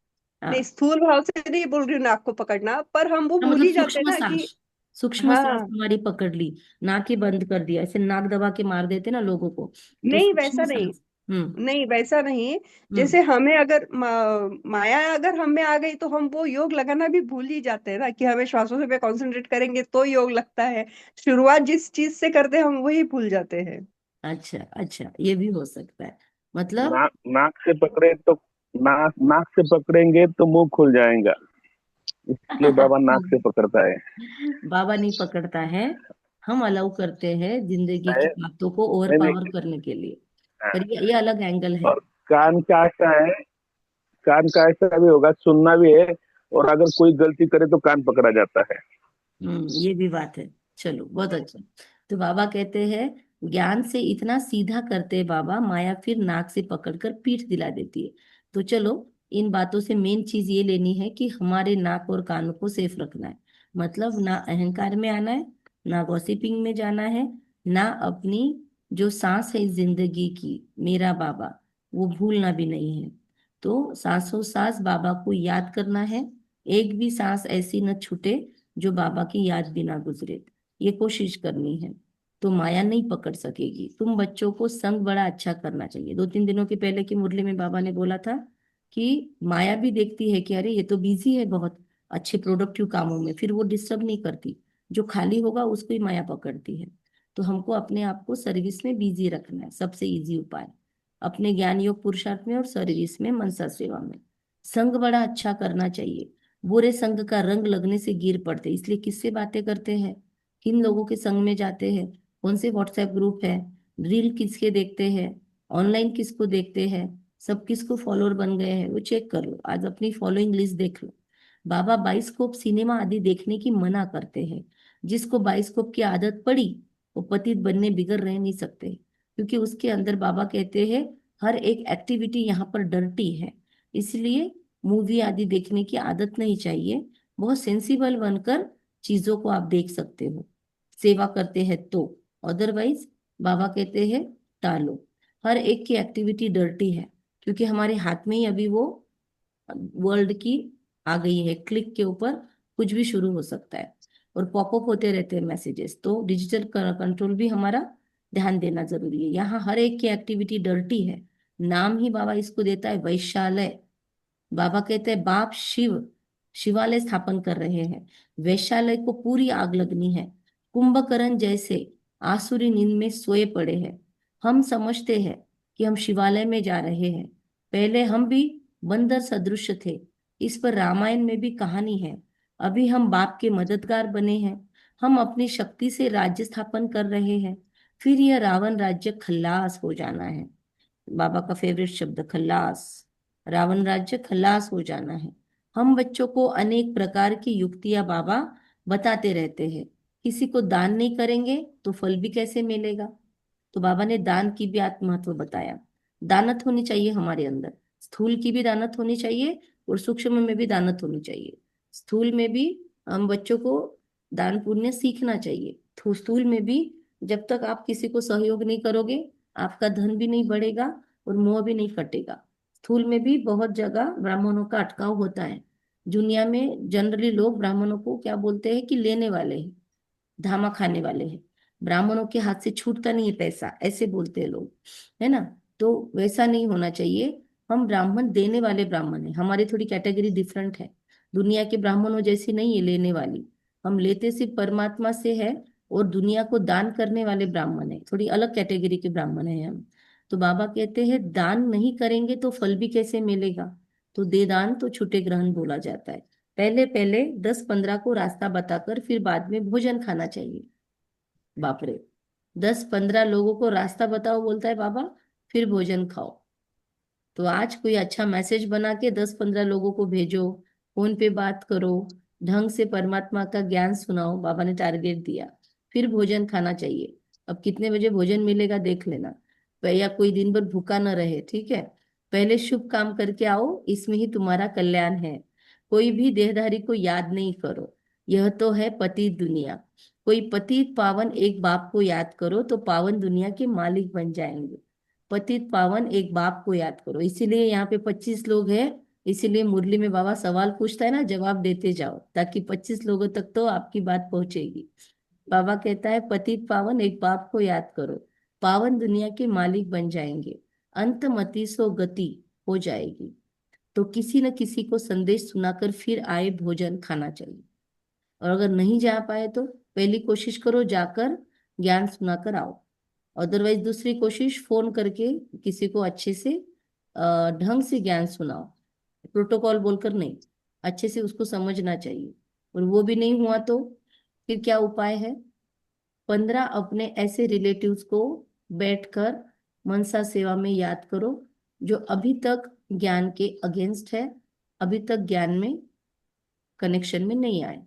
नहीं, हाँ, स्थूल भाव से नहीं बोल रही हूँ नाक को पकड़ना, पर हम वो हाँ, भूल मतलब ही जाते हैं सूक्ष्म ना सांस, कि सूक्ष्म सांस हाँ। हमारी पकड़ ली, नाक ही बंद कर दिया, ऐसे नाक दबा के मार देते ना लोगों को, तो नहीं सूक्ष्म वैसा नहीं, सांस। हम्म। नहीं वैसा नहीं। हम्म। जैसे हमें अगर माया अगर हम में आ गई तो हम वो योग लगाना भी भूल ही जाते हैं ना, कि हमें श्वासों से पे कंसंट्रेट करेंगे तो योग लगता है। शुरुआत जिस चीज से करते हैं हम वही भूल जाते हैं। अच्छा अच्छा, ये भी हो सकता है, मतलब। नाक नाक से पकड़े तो नाक नाक से पकड़ेंगे तो मुंह खुल जाएगा, इसलिए बाबा नाक से पकड़ता है। बाबा नहीं पकड़ता है, हम अलाउ करते हैं जिंदगी की है? बातों को ओवर नहीं पावर नहीं। करने के लिए। हाँ। पर ये अलग एंगल है। और कान का ऐसा है, कान का ऐसा भी होगा, सुनना भी है, और अगर कोई गलती करे तो कान पकड़ा जाता है। ये भी बात है। चलो, बहुत अच्छा। तो बाबा कहते हैं, ज्ञान से इतना सीधा करते बाबा, माया फिर नाक से पकड़कर पीठ दिला देती है। तो चलो, इन बातों से मेन चीज ये लेनी है कि हमारे नाक और कानों को सेफ रखना है। मतलब ना अहंकार में आना है, ना गॉसिपिंग में जाना है, ना अपनी जो सांस है इस जिंदगी की, मेरा बाबा, वो भूलना भी नहीं है। तो सांसों सांस बाबा को याद करना है। एक भी सांस ऐसी न छूटे जो बाबा की याद बिना गुजरे, ये कोशिश करनी है। तो माया नहीं पकड़ सकेगी। तुम बच्चों को संग बड़ा अच्छा करना चाहिए। 2-3 दिनों के पहले की मुरली में बाबा ने बोला था कि माया भी देखती है कि अरे ये तो बिजी है बहुत अच्छे प्रोडक्टिव कामों में, फिर वो डिस्टर्ब नहीं करती। जो खाली होगा उसको ही माया पकड़ती है। तो हमको अपने आप को सर्विस में बिजी रखना है, सबसे इजी उपाय। अपने ज्ञान योग पुरुषार्थ में और सर्विस में, मनसा सेवा में संग बड़ा अच्छा करना चाहिए। बुरे संग का रंग लगने से गिर पड़ते, इसलिए किससे बातें करते हैं, किन लोगों के संग में जाते हैं, कौन से व्हाट्सएप ग्रुप है, रील किसके देखते हैं, ऑनलाइन किसको देखते हैं, सब किसको फॉलोअर बन गए हैं, वो चेक कर लो। आज अपनी फॉलोइंग लिस्ट देख लो। बाबा बाइस्कोप सिनेमा आदि देखने की मना करते हैं। जिसको बाइस्कोप की आदत पड़ी वो पतित बनने बिगड़ रह नहीं सकते, क्योंकि उसके अंदर बाबा कहते हैं हर एक एक्टिविटी यहाँ पर डर्टी है। इसलिए मूवी आदि देखने की आदत नहीं चाहिए। बहुत सेंसिबल बनकर चीजों को आप देख सकते हो, सेवा करते हैं तो। अदरवाइज बाबा कहते हैं टालो। हर एक की एक्टिविटी डर्टी है, क्योंकि हमारे हाथ में ही अभी वो वर्ल्ड की आ गई है। क्लिक के ऊपर कुछ भी शुरू हो सकता है और पॉपअप होते रहते हैं मैसेजेस। तो डिजिटल कंट्रोल भी हमारा ध्यान देना जरूरी है। यहाँ हर एक की एक्टिविटी डर्टी है। नाम ही बाबा इसको देता है वैश्यालय। बाबा कहते हैं बाप शिव शिवालय स्थापन कर रहे हैं, वैश्यालय को पूरी आग लगनी है। कुंभकर्ण जैसे आसुरी नींद में सोए पड़े हैं। हम समझते हैं कि हम शिवालय में जा रहे हैं। पहले हम भी बंदर सदृश थे। इस पर रामायण में भी कहानी है। अभी हम बाप के मददगार बने हैं। हम अपनी शक्ति से राज्य स्थापन कर रहे हैं। फिर यह रावण राज्य खल्लास हो जाना है। बाबा का फेवरेट शब्द खल्लास। रावण राज्य खल्लास हो जाना है। हम बच्चों को अनेक प्रकार की युक्तियां बाबा बताते रहते हैं। किसी को दान नहीं करेंगे तो फल भी कैसे मिलेगा। तो बाबा ने दान की भी महत्व बताया। दानत होनी चाहिए हमारे अंदर, स्थूल की भी दानत होनी चाहिए और सूक्ष्म में भी दानत होनी चाहिए। स्थूल में भी हम बच्चों को दान पुण्य सीखना चाहिए। स्थूल में भी जब तक आप किसी को सहयोग नहीं करोगे आपका धन भी नहीं बढ़ेगा और मोह भी नहीं कटेगा। स्थूल में भी बहुत जगह ब्राह्मणों का अटकाव होता है। दुनिया में जनरली लोग ब्राह्मणों को क्या बोलते हैं कि लेने वाले हैं, धामा खाने वाले हैं। ब्राह्मणों के हाथ से छूटता नहीं है पैसा, ऐसे बोलते हैं लोग, है ना। तो वैसा नहीं होना चाहिए। हम ब्राह्मण देने वाले ब्राह्मण हैं। हमारी थोड़ी कैटेगरी डिफरेंट है, दुनिया के ब्राह्मणों जैसी नहीं है लेने वाली। हम लेते सिर्फ परमात्मा से है और दुनिया को दान करने वाले ब्राह्मण है, थोड़ी अलग कैटेगरी के ब्राह्मण है हम। तो बाबा कहते हैं दान नहीं करेंगे तो फल भी कैसे मिलेगा। तो दे दान तो छूटे ग्रहण बोला जाता है। पहले पहले 10-15 को रास्ता बताकर फिर बाद में भोजन खाना चाहिए। बाप रे, 10-15 लोगों को रास्ता बताओ बोलता है बाबा, फिर भोजन खाओ। तो आज कोई अच्छा मैसेज बना के 10-15 लोगों को भेजो, फोन पे बात करो, ढंग से परमात्मा का ज्ञान सुनाओ। बाबा ने टारगेट दिया, फिर भोजन खाना चाहिए। अब कितने बजे भोजन मिलेगा देख लेना, या कोई दिन भर भूखा न रहे, ठीक है। पहले शुभ काम करके आओ, इसमें ही तुम्हारा कल्याण है। कोई भी देहधारी को याद नहीं करो, यह तो है पतित दुनिया। कोई पतित पावन एक बाप को याद करो तो पावन दुनिया के मालिक बन जाएंगे। पतित पावन एक बाप को याद करो। इसीलिए यहाँ पे 25 लोग हैं। इसीलिए मुरली में बाबा सवाल पूछता है ना, जवाब देते जाओ ताकि 25 लोगों तक तो आपकी बात पहुंचेगी। बाबा कहता है पतित पावन एक बाप को याद करो, पावन दुनिया के मालिक बन जाएंगे, अंत मति सो गति हो जाएगी। तो किसी न किसी को संदेश सुनाकर फिर आए भोजन खाना चाहिए। और अगर नहीं जा पाए तो पहली कोशिश करो जाकर ज्ञान सुनाकर आओ। अदरवाइज दूसरी कोशिश फोन करके किसी को अच्छे से ढंग से ज्ञान सुनाओ। प्रोटोकॉल बोलकर नहीं, अच्छे से उसको समझना चाहिए। और वो भी नहीं हुआ तो फिर क्या उपाय है। 15 अपने ऐसे रिलेटिव्स को बैठकर मनसा सेवा में याद करो जो अभी तक ज्ञान के अगेंस्ट है, अभी तक ज्ञान में कनेक्शन में नहीं आए।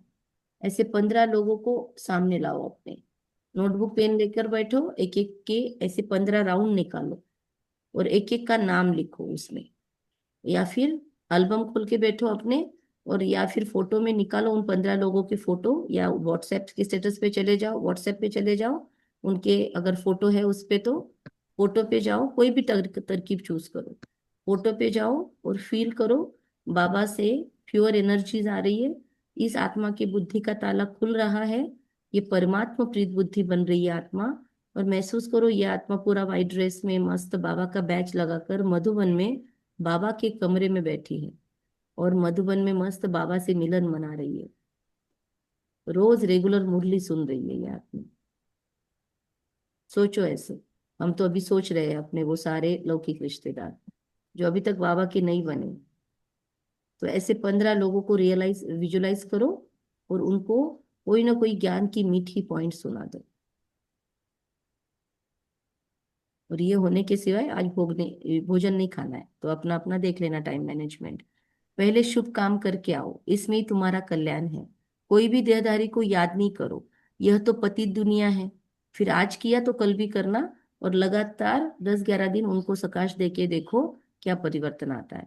ऐसे 15 लोगों को सामने लाओ। अपने नोटबुक पेन लेकर बैठो, एक एक के ऐसे 15 राउंड निकालो और एक एक का नाम लिखो उसमें। या फिर एल्बम खोल के बैठो अपने, और या फिर फोटो में निकालो उन 15 लोगों के फोटो, या व्हाट्सएप के स्टेटस पे चले जाओ, व्हाट्सएप पे चले जाओ, उनके अगर फोटो है उस पे तो फोटो पे जाओ, कोई भी तरकीब चूज करो। फोटो पे जाओ और फील करो, बाबा से प्योर एनर्जीज आ रही है, इस आत्मा की बुद्धि का ताला खुल रहा है, ये परमात्मा प्रीत बुद्धि बन रही है आत्मा। और महसूस करो ये आत्मा पूरा व्हाइट ड्रेस में मस्त बाबा का बैच लगाकर मधुबन में बाबा के कमरे में बैठी है और मधुबन में मस्त बाबा से मिलन मना रही है, रोज रेगुलर मुरली सुन रही है ये आत्मा। सोचो ऐसे, हम तो अभी सोच रहे हैं अपने वो सारे लौकिक रिश्तेदार जो अभी तक बाबा के नहीं बने, तो ऐसे 15 लोगों को रियलाइज विजुलाइज करो और उनको कोई ना कोई ज्ञान की मीठी पॉइंट सुना दो। और ये होने के सिवाय आज भोजन नहीं खाना है, तो अपना अपना देख लेना टाइम मैनेजमेंट। पहले शुभ काम करके आओ, इसमें ही तुम्हारा कल्याण है। कोई भी देहधारी को याद नहीं करो, यह तो पतित दुनिया है। फिर आज किया तो कल भी करना और लगातार 10-11 दिन उनको सकाश देके देखो क्या परिवर्तन आता है।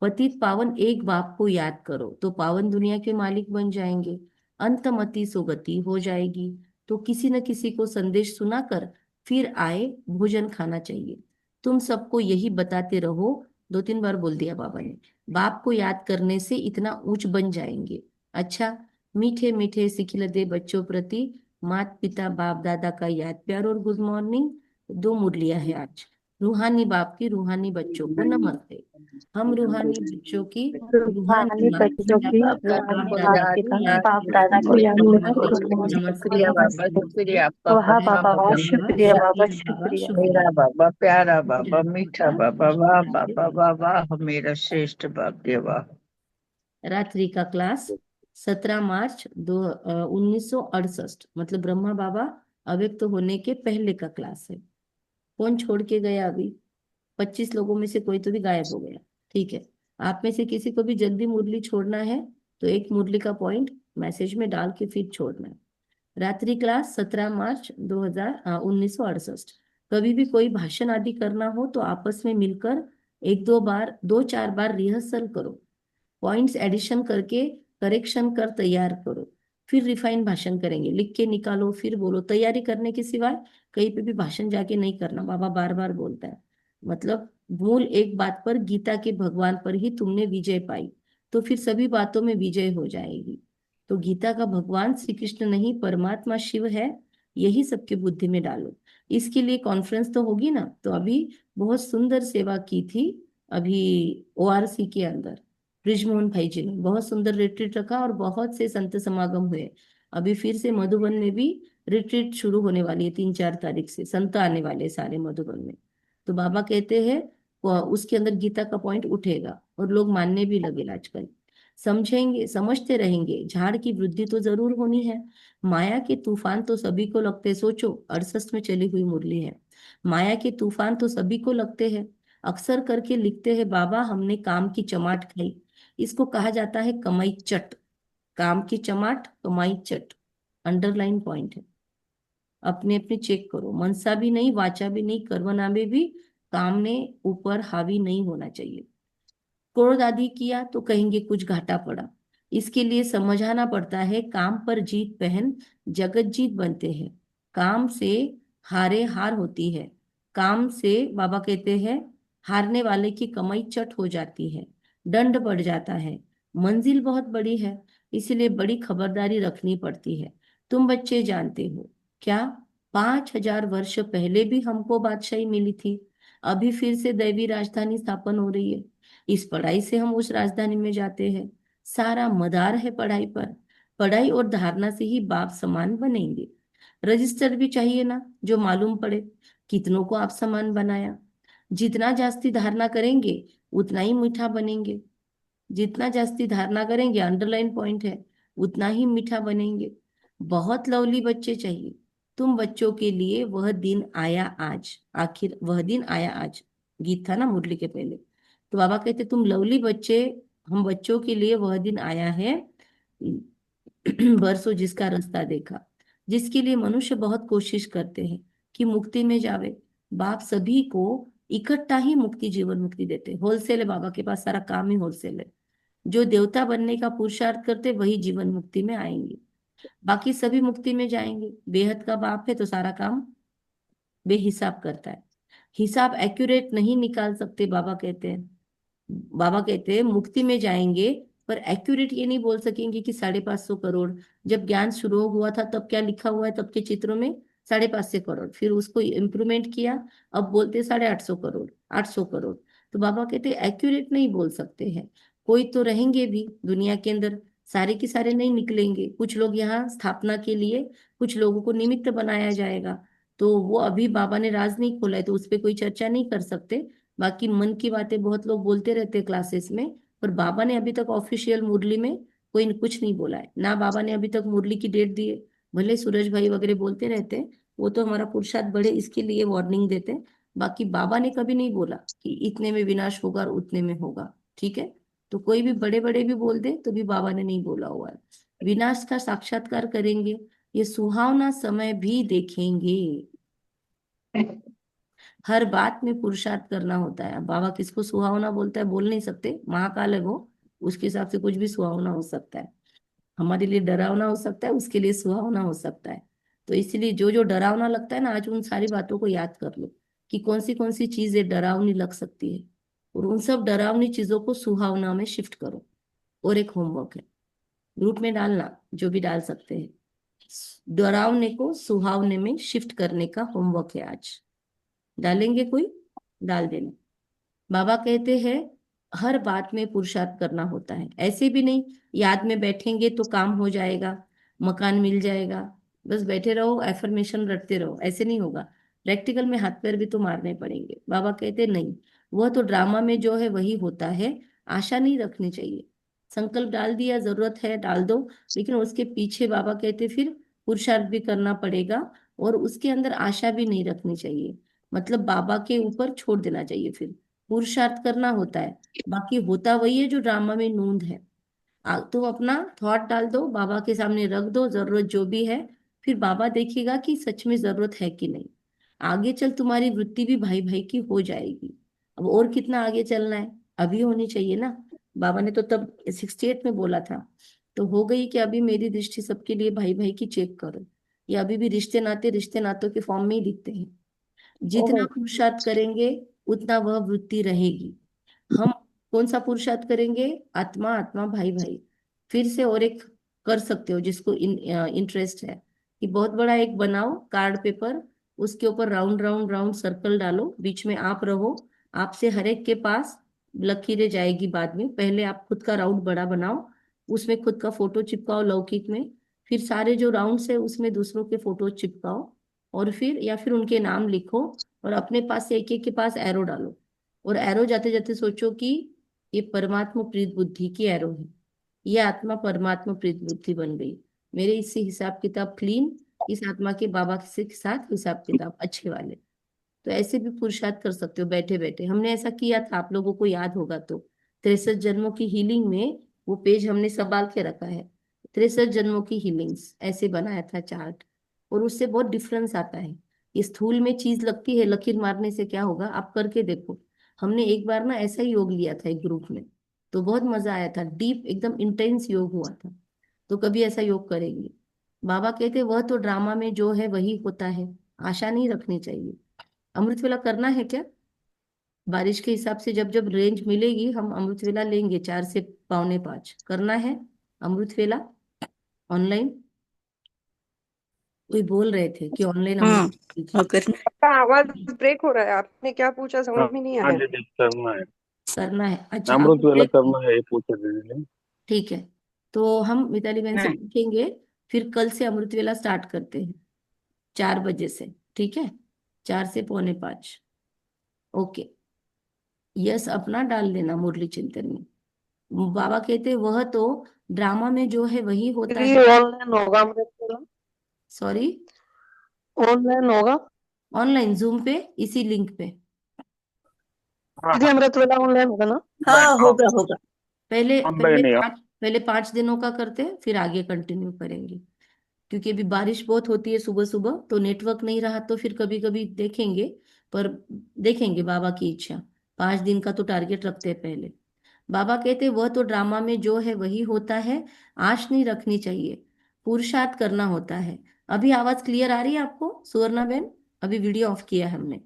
पतित पावन एक बाप को याद करो तो पावन दुनिया के मालिक बन जाएंगे। अंतमति सुगति हो जाएगी। तो किसी न किसी को संदेश सुनाकर फिर आए भोजन खाना चाहिए। तुम सबको यही बताते रहो, 2-3 बार बोल दिया बाबा ने, बाप को याद करने से इतना ऊंच बन जाएंगे। अच्छा, मीठे मीठे सिखिलते बच्चों प्रति माता पिता बाप दादा का याद प्यार और गुड मॉर्निंग। 2 मुरलियां हैं आज, रूहानी बाप की रूहानी बच्चों को नमस्ते। हम रूहानी बच्चों की रूहानी रूहानी माता बच्चों पिता की बाप रूहानी दादा माता को पिता याद बाप प्यार दादा को और याद गुड करो गुड मॉर्निंग। मॉर्निंग। नमस्ते शुक्रिया बाबा, नमस्ते शुक्रिया नमस्ते। आपका वाह बहुत बाबा वाह, बहुत बाबा शुक्रिया बाबा शुक्रिया, बाबा शुक्रिया। शुक्रिया। मेरा बाबा, प्यारा फिर बाबा, मीठा बाबा, वाह बाबा, रात्रि वाह वाह, मेरा श्रेष्ठ बाप देवा। का क्लास 17 मार्च 1968, मतलब ब्रह्मा बाबा अव्यक्त होने के पहले का क्लास है। कौन छोड़ के गया अभी? 25 लोगों में से कोई तो भी गायब हो गया। ठीक है, आप में से किसी को भी जल्दी मुरली छोड़ना है तो एक मुरली का पॉइंट मैसेज में डाल के फिर छोड़ना है। रात्रि क्लास 17 मार्च 1968। कभी भी कोई भाषण आदि करना हो तो आपस में मिलकर 1-2 बार 2-4 बार रिहर्सल करो, पॉइंट्स एडिशन करके करेक्शन कर तैयार करो, फिर रिफाइन भाषण करेंगे। लिख के निकालो फिर बोलो। तैयारी करने के सिवाय कहीं पे भी भाषण जाके नहीं करना, बाबा बार बार बोलता है। मतलब मूल एक बात पर, गीता के भगवान पर ही तुमने विजय पाई तो फिर सभी बातों में विजय हो जाएगी। तो गीता का भगवान श्री कृष्ण नहीं, परमात्मा शिव है, यही सबके बुद्धि में डालो। इसके लिए कॉन्फ्रेंस तो होगी ना, तो अभी बहुत सुंदर सेवा की थी अभी ओआरसी के अंदर। ब्रिजमोहन भाई जी ने बहुत सुंदर रिट्रीट रखा और बहुत से संत समागम हुए। अभी फिर से मधुबन में भी रिट्रीट शुरू होने वाली है, 3-4 तारीख से संत आने वाले सारे मधुबन में। तो बाबा कहते हैं उसके अंदर गीता का पॉइंट उठेगा और लोग मानने भी लगे आजकल। समझेंगे समझते रहेंगे, झाड़ की वृद्धि तो जरूर होनी है। माया के तूफान तो सभी को लगते, सोचो 68 में चली हुई मुरली है। माया के तूफान तो सभी को लगते हैं। अक्सर करके लिखते हैं बाबा हमने काम की चमाट खाई। इसको कहा जाता है कमाई चट। काम की चमाट, कमाई चट, अंडरलाइन पॉइंट है। अपने अपने चेक करो, मनसा भी नहीं, वाचा भी नहीं, कर्मना में भी काम ने ऊपर हावी नहीं होना चाहिए। क्रोध आदि किया तो कहेंगे कुछ घाटा पड़ा। इसके लिए समझाना पड़ता है, काम पर जीत पहन जगत जीत बनते हैं। काम से हारे हार होती है। काम से बाबा कहते हैं हारने वाले की कमाई चट हो जाती है, दंड बढ़ जाता है। मंजिल बहुत बड़ी है, इसलिए बड़ी खबरदारी रखनी पड़ती है। तुम बच्चे जानते हो क्या, 5000 वर्ष पहले भी हमको बादशाही मिली थी, अभी फिर से दैवी राजधानी स्थापन हो रही है। इस पढ़ाई से हम उस राजधानी में जाते हैं। सारा मदार है पढ़ाई पर। पढ़ाई और धारणा से ही बाप समान बनेंगे। रजिस्टर भी चाहिए ना, जो मालूम पड़े कितनों को आप समान बनाया। जितना जास्ती धारणा करेंगे उतना ही मीठा बनेंगे। जितना जास्ती धारणा करेंगे, अंडरलाइन पॉइंट है, उतना ही मीठा बनेंगे। बहुत लवली बच्चे चाहिए। तुम बच्चों के लिए वह दिन आया आज, आखिर वह दिन आया आज गीत था ना मुरली के पहले। तो बाबा कहते तुम लवली बच्चे, हम बच्चों के लिए वह दिन आया है बरसों जिसका रास्ता देखा, जिसके लिए मनुष्य बहुत कोशिश करते हैं कि मुक्ति में जावे। बाप सभी को इकट्ठा ही मुक्ति, जीवन मुक्ति देते। होलसेल है बाबा के पास, सारा काम ही होलसेल है। जो देवता बनने का पुरुषार्थ करते वही जीवन मुक्ति में आएंगे, बाकी सभी मुक्ति में जाएंगे। बेहद का बाप है तो सारा काम बेहिसाब करता है। हिसाब एक्यूरेट नहीं निकाल सकते, बाबा कहते हैं बाबा कहते हैं मुक्ति में जाएंगे, पर एक्यूरेट ये नहीं बोल सकेंगे कि 550 करोड़। जब ज्ञान शुरू हुआ था तब क्या लिखा हुआ है, तब के चित्रों में 550 करोड़, फिर उसको इम्प्रूवमेंट किया, अब बोलते 850 करोड़, 800 करोड़। तो बाबा कहते हैं एक्यूरेट नहीं बोल सकते हैं। कोई तो रहेंगे भी दुनिया के अंदर, सारे के सारे नहीं निकलेंगे, कुछ लोग यहाँ स्थापना के लिए, कुछ लोगों को निमित्त बनाया जाएगा। तो वो अभी बाबा ने राज नहीं खोला है, तो उस पर कोई चर्चा नहीं कर सकते। बाकी मन की बातें बहुत लोग बोलते रहते हैं क्लासेस में, पर बाबा ने अभी तक ऑफिशियल मुरली में कोई कुछ नहीं बोला है ना। बाबा ने अभी तक मुरली की डेट दी है। भले सूरज भाई वगैरह बोलते रहते हैं, वो तो हमारा पुरुषार्थ बढ़े इसके लिए वार्निंग देते हैं। बाकी बाबा ने कभी नहीं बोला कि इतने में विनाश होगा और उतने में होगा, ठीक है। तो कोई भी बड़े बड़े भी बोल दे तो भी बाबा ने नहीं बोला हुआ है। विनाश का साक्षात्कार करेंगे, ये सुहावना समय भी देखेंगे। हर बात में पुरुषार्थ करना होता है। अब बाबा किसको सुहावना बोलता है बोल नहीं सकते, महाकाल है वो, उसके हिसाब से कुछ भी सुहावना हो सकता है। हमारे लिए डरावना हो सकता है, उसके लिए सुहावना हो सकता है। तो इसलिए जो जो डरावना लगता है ना, आज उन सारी बातों को याद कर लो कि कौन सी चीजें डरावनी लग सकती है, और उन सब डरावनी चीजों को सुहावना में शिफ्ट करो। और एक होमवर्क है, ग्रुप में डालना, जो भी डाल सकते हैं, डरावने को सुहावने में शिफ्ट करने का होमवर्क है आज। डालेंगे कोई? डाल देना। बाबा कहते हैं हर बात में पुरुषार्थ करना होता है। ऐसे भी नहीं याद में बैठेंगे तो काम हो जाएगा, मकान मिल जाएगा, बस बैठे रहो एफर्मेशन रटते रहो, ऐसे नहीं होगा। प्रैक्टिकल में हाथ पैर भी तो मारने पड़ेंगे। बाबा कहते नहीं, वह तो ड्रामा में जो है वही होता है, आशा नहीं रखनी चाहिए। संकल्प डाल दिया, जरूरत है डाल दो, लेकिन उसके पीछे बाबा कहते फिर पुरुषार्थ भी करना पड़ेगा, और उसके अंदर आशा भी नहीं रखनी चाहिए। मतलब बाबा के ऊपर छोड़ देना चाहिए, फिर पुरुषार्थ करना होता है। बाकी होता वही है जो ड्रामा में नूंद है। तुम अपना थॉट डाल दो, बाबा के सामने रख दो, जरूरत जो भी है, फिर बाबा देखेगा कि सच में जरूरत है कि नहीं। आगे चल तुम्हारी वृत्ति भी भाई भाई की हो जाएगी। अब और कितना आगे चलना है, अभी होनी चाहिए ना। बाबा ने तो तब 68 में बोला था, तो हो गई कि अभी मेरी दृष्टि सबके लिए भाई भाई की चेक करो। ये अभी भी रिश्ते नातों के फॉर्म में ही दिखते हैं। जितना ओह पुरुषार्थ करेंगे उतना वह वृत्ति रहेगी। हम कौन सा पुरुषार्थ करेंगे? आत्मा आत्मा भाई भाई। फिर से और एक कर सकते हो जिसको इंटरेस्ट है, कि बहुत बड़ा एक बनाओ कार्ड पेपर, उसके ऊपर राउंड राउंड राउंड सर्कल डालो, बीच में आप रहो, आपसे हर एक के पास लकीरें जाएगी बाद में। पहले आप खुद का राउंड बड़ा बनाओ, उसमें खुद का फोटो चिपकाओ लौकिक में, फिर सारे जो राउंड्स है उसमें दूसरों के फोटो चिपकाओ, और फिर या फिर उनके नाम लिखो, और अपने पास से एक एक के पास एरो डालो, और एरो जाते जाते सोचो कि ये परमात्मा प्रीत बुद्धि की एरो है, ये आत्मा परमात्मा प्रीत बुद्धि बन गई, मेरे इससे हिसाब किताब क्लीन, इस आत्मा के बाबा के साथ हिसाब किताब अच्छे वाले। तो ऐसे भी पुरुषार्थ कर सकते हो बैठे बैठे। हमने ऐसा किया था, आप लोगों को याद होगा तो, 63 जन्मों की हीलिंग में वो पेज हमने संभाल के रखा है। 63 जन्मों की हीलिंग्स ऐसे बनाया था चार्ट, और उससे बहुत डिफरेंस आता है। ये स्थूल में चीज लगती है, लकीर मारने से क्या होगा आप करके देखो। हमने एक बार ना ऐसा ही योग लिया था एक ग्रुप में, तो बहुत मजा आया था, डीप एकदम इंटेंस योग हुआ था। तो कभी ऐसा योग करेंगे। बाबा कहते वह तो ड्रामा में जो है वही होता है, आशा नहीं रखनी चाहिए। अमृत वेला करना है क्या? बारिश के हिसाब से जब जब रेंज मिलेगी हम अमृत वेला लेंगे, 4 से 4:45 करना है अमृत वेला ऑनलाइन। कोई बोल रहे थे कि ऑनलाइन अमृत कीजिए। अगर आपका आवाज ब्रेक हो रहा है, आपने क्या पूछा समझ हाँ में नहीं हाँ आया। दीदी करना है, करना है, अच्छा अमृत अमृत वेला ब्रेक। करना है, ये पूछे दीदी ने। ठीक है, तो हम मिताली बहन से पूछेंगे, फिर कल से अमृत वेला स्टार्ट करते हैं 4 बजे से, ठीक है, 4 से 4:45। ओके, यस अपना डाल देना मुरली चिंतन में। बाबा कहते वह तो ड्रामा में जो है वही होता ये है। ऑनलाइन होगा अमृत वेला? सॉरी, ऑनलाइन होगा ऑनलाइन जूम पे, इसी लिंक पे। हाँ दीदी? हाँ अमृत वेला ऑनलाइन होगा ना? हाँ ऑनलाइन, हाँ होगा होगा। पहले पहले ऑनलाइन है। 5 दिनों का करते हैं, फिर आगे कंटिन्यू करेंगे। क्योंकि अभी बारिश बहुत होती है सुबह सुबह, तो नेटवर्क नहीं रहा तो फिर कभी कभी देखेंगे, पर देखेंगे बाबा की इच्छा। 5 दिन का तो टारगेट रखते हैं पहले। बाबा कहते वह तो ड्रामा में जो है वही होता है, आश नहीं रखनी चाहिए, पुरुषार्थ करना होता है। अभी आवाज क्लियर आ रही है आपको सुवर्णा बेन? अभी वीडियो ऑफ किया है हमने।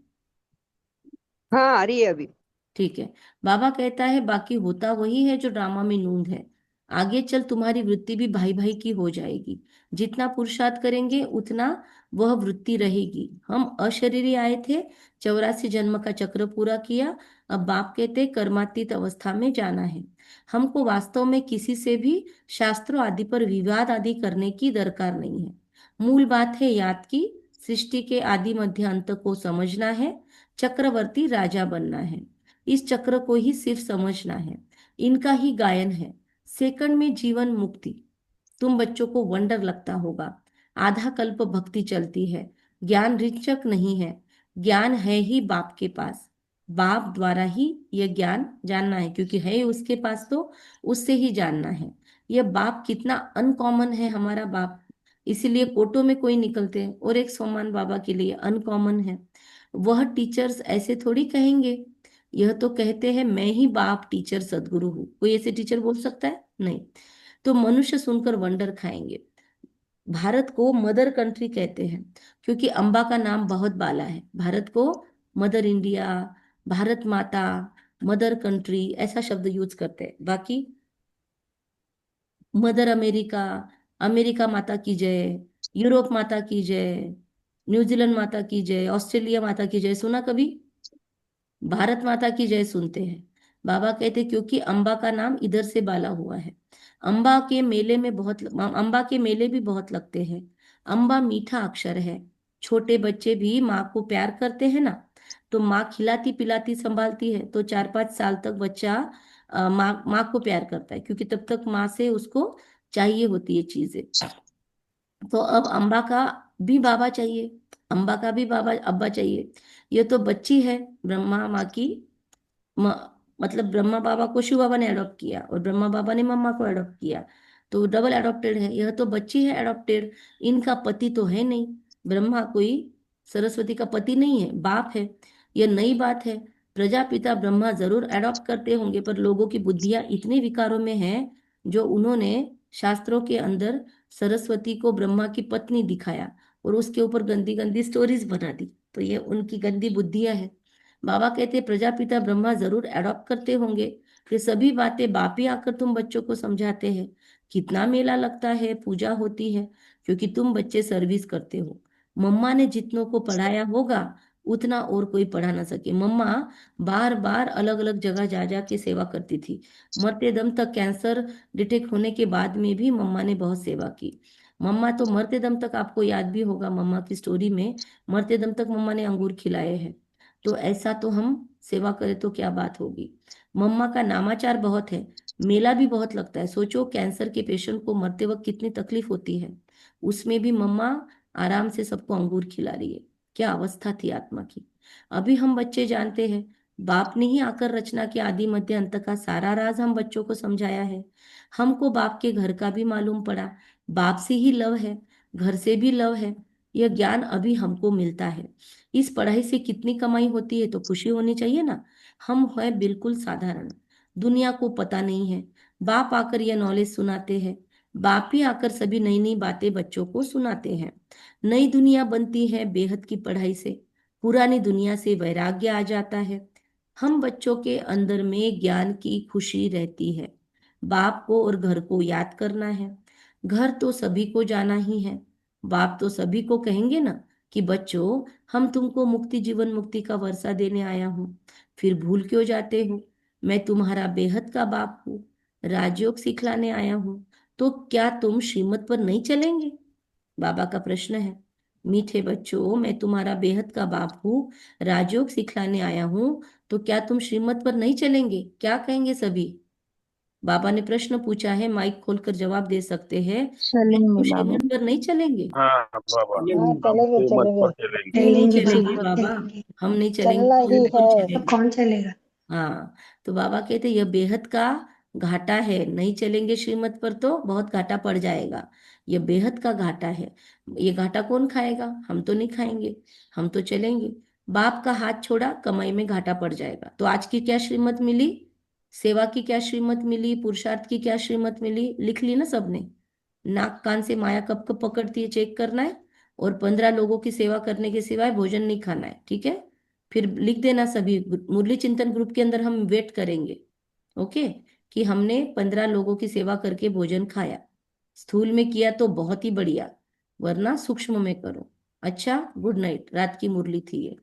हाँ आ रही है अभी। ठीक है। बाबा कहता है बाकी होता वही है जो ड्रामा में नूंद है। आगे चल तुम्हारी वृत्ति भी भाई भाई की हो जाएगी। जितना पुरुषार्थ करेंगे उतना वह वृत्ति रहेगी। हम अशरीरी आए थे, 84 जन्म का चक्र पूरा किया। अब बाप कहते कर्मातीत अवस्था में जाना है। हमको वास्तव में किसी से भी शास्त्रों आदि पर विवाद आदि करने की दरकार नहीं है। मूल बात है याद की, सृष्टि के आदि मध्य अंत को समझना है, चक्रवर्ती राजा बनना है। इस चक्र को ही सिर्फ समझना है, इनका ही गायन है। सेकंड में जीवन मुक्ति। तुम बच्चों को वंडर लगता होगा, आधा कल्प भक्ति चलती है, ज्ञान रिचक नहीं है, ज्ञान है ही बाप के पास। बाप द्वारा ही यह ज्ञान जानना है, क्योंकि है उसके पास तो उससे ही जानना है। यह बाप कितना अनकॉमन है हमारा बाप, इसीलिए कोटो में कोई निकलते हैं। और एक सोमान बाबा के लिए अनकॉमन है। वह टीचर्स ऐसे थोड़ी कहेंगे, यह तो कहते हैं मैं ही बाप टीचर सदगुरु हूँ। कोई ऐसे टीचर बोल सकता है? नहीं। तो मनुष्य सुनकर वंडर खाएंगे। भारत को मदर कंट्री कहते हैं क्योंकि अम्बा का नाम बहुत बाला है। भारत को मदर इंडिया, भारत माता, मदर कंट्री ऐसा शब्द यूज करते हैं। बाकी मदर अमेरिका, अमेरिका माता की जय, यूरोप माता की जय, न्यूजीलैंड माता की जय, ऑस्ट्रेलिया माता की जय सुना कभी? भारत माता की जय सुनते हैं। बाबा कहते क्योंकि अम्बा का नाम इधर से बाला हुआ है। अम्बा के मेले भी बहुत लगते हैं। अम्बा मीठा अक्षर है। छोटे बच्चे भी माँ को प्यार करते हैं ना, तो माँ खिलाती पिलाती संभालती है, तो 4-5 साल तक बच्चा माँ माँ को प्यार करता है, क्योंकि तब तक माँ से उसको चाहिए होती है चीजें। तो अब अम्बा का भी बाबा चाहिए, अम्बा का भी बाबा अब्बा चाहिए। ये तो बच्ची है ब्रह्मा माँ की, मतलब ब्रह्मा बाबा को शिव बाबा ने अडॉप्ट किया और ब्रह्मा बाबा ने मम्मा को अडॉप्ट किया, तो डबल अडॉप्टेड है। यह तो बच्ची है अडॉप्टेड, इनका पति तो है नहीं। ब्रह्मा कोई सरस्वती का पति नहीं है, बाप है। यह नई बात है। प्रजापिता ब्रह्मा जरूर अडॉप्ट करते होंगे, पर लोगों की बुद्धियां इतने विकारों में हैं जो उन्होंने शास्त्रों के अंदर सरस्वती को ब्रह्मा की पत्नी दिखाया और उसके ऊपर गंदी गंदी स्टोरीज बना दी। तो ये उनकी गंदी बुद्धियां है। बाबा कहते प्रजापिता ब्रह्मा जरूर अडॉप्ट करते होंगे। ये सभी बातें बाप ही आकर तुम बच्चों को समझाते हैं। कितना मेला लगता है, पूजा होती है, क्योंकि तुम बच्चे सर्विस करते हो। मम्मा ने जितनों को पढ़ाया होगा उतना और कोई पढ़ा ना सके। मम्मा बार बार अलग अलग जगह जा जा के सेवा करती थी। मरते दम तक, कैंसर डिटेक्ट होने के बाद में भी मम्मा ने बहुत सेवा की। मम्मा तो मरते दम तक, आपको याद भी होगा मम्मा की स्टोरी में, मरते दम तक मम्मा ने अंगूर खिलाए हैं। तो ऐसा तो हम सेवा करें तो क्या बात होगी। मम्मा का नामाचार बहुत है, मेला भी बहुत लगता है। सोचो कैंसर के पेशेंट को मरते वक्त कितनी तकलीफ होती है, उसमें भी मम्मा आराम से सबको अंगूर खिला रही है। क्या अवस्था थी आत्मा की। अभी हम बच्चे जानते हैं, बाप ने ही आकर रचना के आदि मध्य अंत का सारा राज हम बच्चों को समझाया है। हमको बाप के घर का भी मालूम पड़ा, बाप से ही लव है, घर से भी लव है। यह ज्ञान अभी हमको मिलता है। इस पढ़ाई से कितनी कमाई होती है तो खुशी होनी चाहिए ना। हम है बिल्कुल साधारण, दुनिया को पता नहीं है। बाप आकर यह नॉलेज सुनाते हैं, बाप ही आकर सभी नई नई बातें बच्चों को सुनाते हैं। नई दुनिया बनती है बेहद की पढ़ाई से, पुरानी दुनिया से वैराग्य आ जाता है। हम बच्चों के अंदर में ज्ञान की खुशी रहती है। बाप को और घर को याद करना है। घर तो सभी को जाना ही है, बाप तो सभी को कहेंगे ना कि बच्चों हम तुमको मुक्ति जीवन मुक्ति का वर्षा देने आया हूँ, फिर भूल क्यों जाते हो। मैं तुम्हारा बेहद का बाप हूँ, राजयोग सिखलाने आया हूँ, तो क्या तुम श्रीमत पर नहीं चलेंगे। बाबा का प्रश्न है, मीठे बच्चों मैं तुम्हारा बेहद का बाप हूँ, राजयोग सिखलाने आया हूँ, तो क्या तुम श्रीमत पर नहीं चलेंगे। क्या कहेंगे सभी। बाबा ने प्रश्न पूछा है, माइक खोलकर जवाब दे सकते हैं। चलेंगे तुम बाबा। श्रीमत पर नहीं चलेंगे। हाँ बाबा, हाँ हम चलेंगे श्रीमत चलेंगे पर चलेंगे। क्यों नहीं चलेंगे चलेंगे बाबा। बाबा, हम नहीं चलेंगे चलना तो ही बिल्कुल है। चलेंगे। कौन चलेगा? हाँ, तो बाबा कहते यह बेहद का घाटा है, नहीं चलेंगे श्रीमत पर तो बहुत घाटा पड़ जाएगा। यह बेहद का घाटा है। ये घाटा कौन खाएगा, हम तो नहीं खाएंगे, हम तो चलेंगे। बाप का हाथ छोड़ा, कमाई में घाटा पड़ जाएगा। तो आज की क्या श्रीमत मिली, सेवा की क्या श्रीमत मिली, पुरुषार्थ की क्या श्रीमत मिली, लिख ली ना सबने। नाक कान से माया कब कब पकड़ती है चेक करना है, और 15 लोगों की सेवा करने के सिवाय भोजन नहीं खाना है, ठीक है। फिर लिख देना सभी। मुरली चिंतन ग्रुप के अंदर हम वेट करेंगे, ओके, कि हमने 15 लोगों की सेवा करके भोजन खाया। स्थूल में किया तो बहुत ही बढ़िया, वरना सूक्ष्म में करो। अच्छा, गुड नाइट, रात की मुरली थी ये।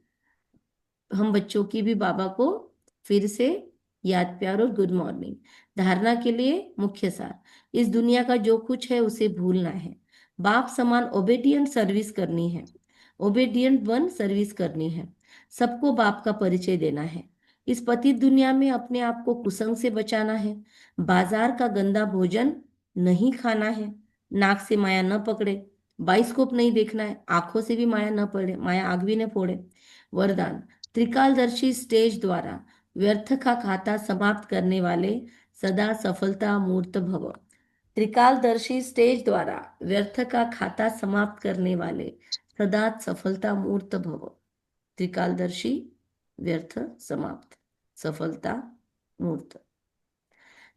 हम बच्चों की भी बाबा को फिर से याद प्यार और गुड मॉर्निंग। धारणा के लिए मुख्य सार, इस दुनिया का जो कुछ है उसे भूलना है। बाप समान ओबेडियंट सर्विस करनी है, ओबेडियंट वन सर्विस करनी है। सबको बाप का परिचय देना है। इस पतित दुनिया में अपने आप को कुसंग से बचाना है। बाजार का गंदा भोजन नहीं खाना है। नाक से माया न पकड़े, बाइस्कोप नहीं देखना है, आंखों से भी माया न पड़े, माया आग भी न फोड़े। वरदान, त्रिकालदर्शी स्टेज द्वारा व्यर्थ का खाता समाप्त करने वाले सदा सफलता मूर्त भव। त्रिकालदर्शी स्टेज द्वारा व्यर्थ का खाता समाप्त करने वाले सदा सफलता मूर्त भव। त्रिकालदर्शी, व्यर्थ, समाप्त, सफलता, मूर्त।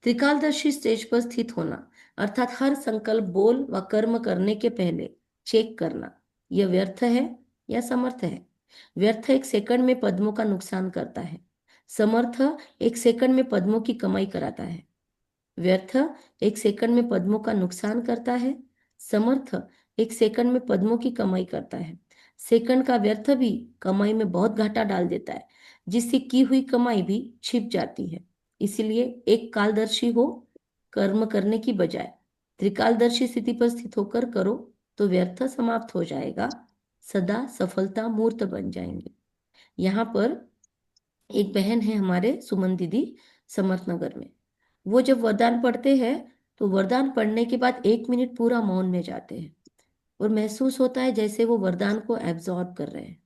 त्रिकालदर्शी स्टेज पर स्थित होना अर्थात हर संकल्प, बोल व कर्म करने के पहले चेक करना, यह व्यर्थ है या समर्थ है। व्यर्थ एक सेकंड में पद्मों का नुकसान करता है, समर्थ एक सेकंड में पद्मों की कमाई कराता है। व्यर्थ एक सेकंड में पद्मों का नुकसान करता है, समर्थ एक सेकंड में पद्मों की कमाई करता है। सेकंड का व्यर्थ भी कमाई में बहुत घाटा डाल देता है, जिससे की हुई कमाई भी छिप जाती है। इसलिए एक कालदर्शी हो, कर्म करने की बजाय त्रिकालदर्शी स्थिति पर स्थित होकर करो तो व्यर्थ समाप्त हो जाएगा, सदा सफलता मूर्त बन जाएंगे। यहाँ पर एक बहन है हमारे, सुमन दीदी, समर्थ नगर में। वो जब वरदान पढ़ते हैं तो वरदान पढ़ने के बाद 1 मिनट पूरा मौन में जाते हैं और महसूस होता है जैसे वो वरदान को एब्जॉर्ब कर रहे हैं।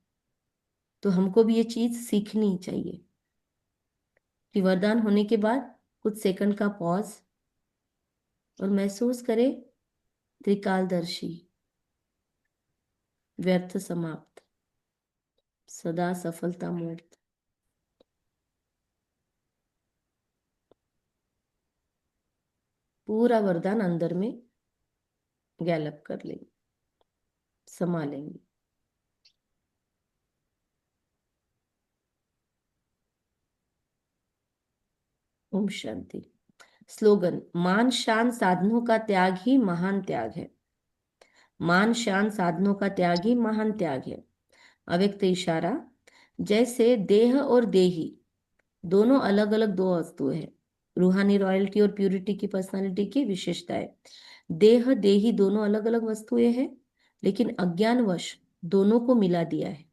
तो हमको भी ये चीज सीखनी चाहिए कि वरदान होने के बाद कुछ सेकंड का पॉज और महसूस करें, त्रिकालदर्शी, व्यर्थ समाप्त, सदा सफलता मूर्त। पूरा वरदान अंदर में गैलप कर लेंगे, समा लेंगे। ओम शांति। स्लोगन, मान शान साधनों का त्याग ही महान त्याग है। मान शान साधनों का त्याग ही महान त्याग है। अव्यक्त इशारा, जैसे देह और देही दोनों अलग अलग दो वस्तुएं हैं। रूहानी रॉयल्टी और प्यूरिटी की पर्सनालिटी की विशेषताएं। देह देही दोनों अलग अलग वस्तुएं हैं, लेकिन अज्ञानवश दोनों को मिला दिया है।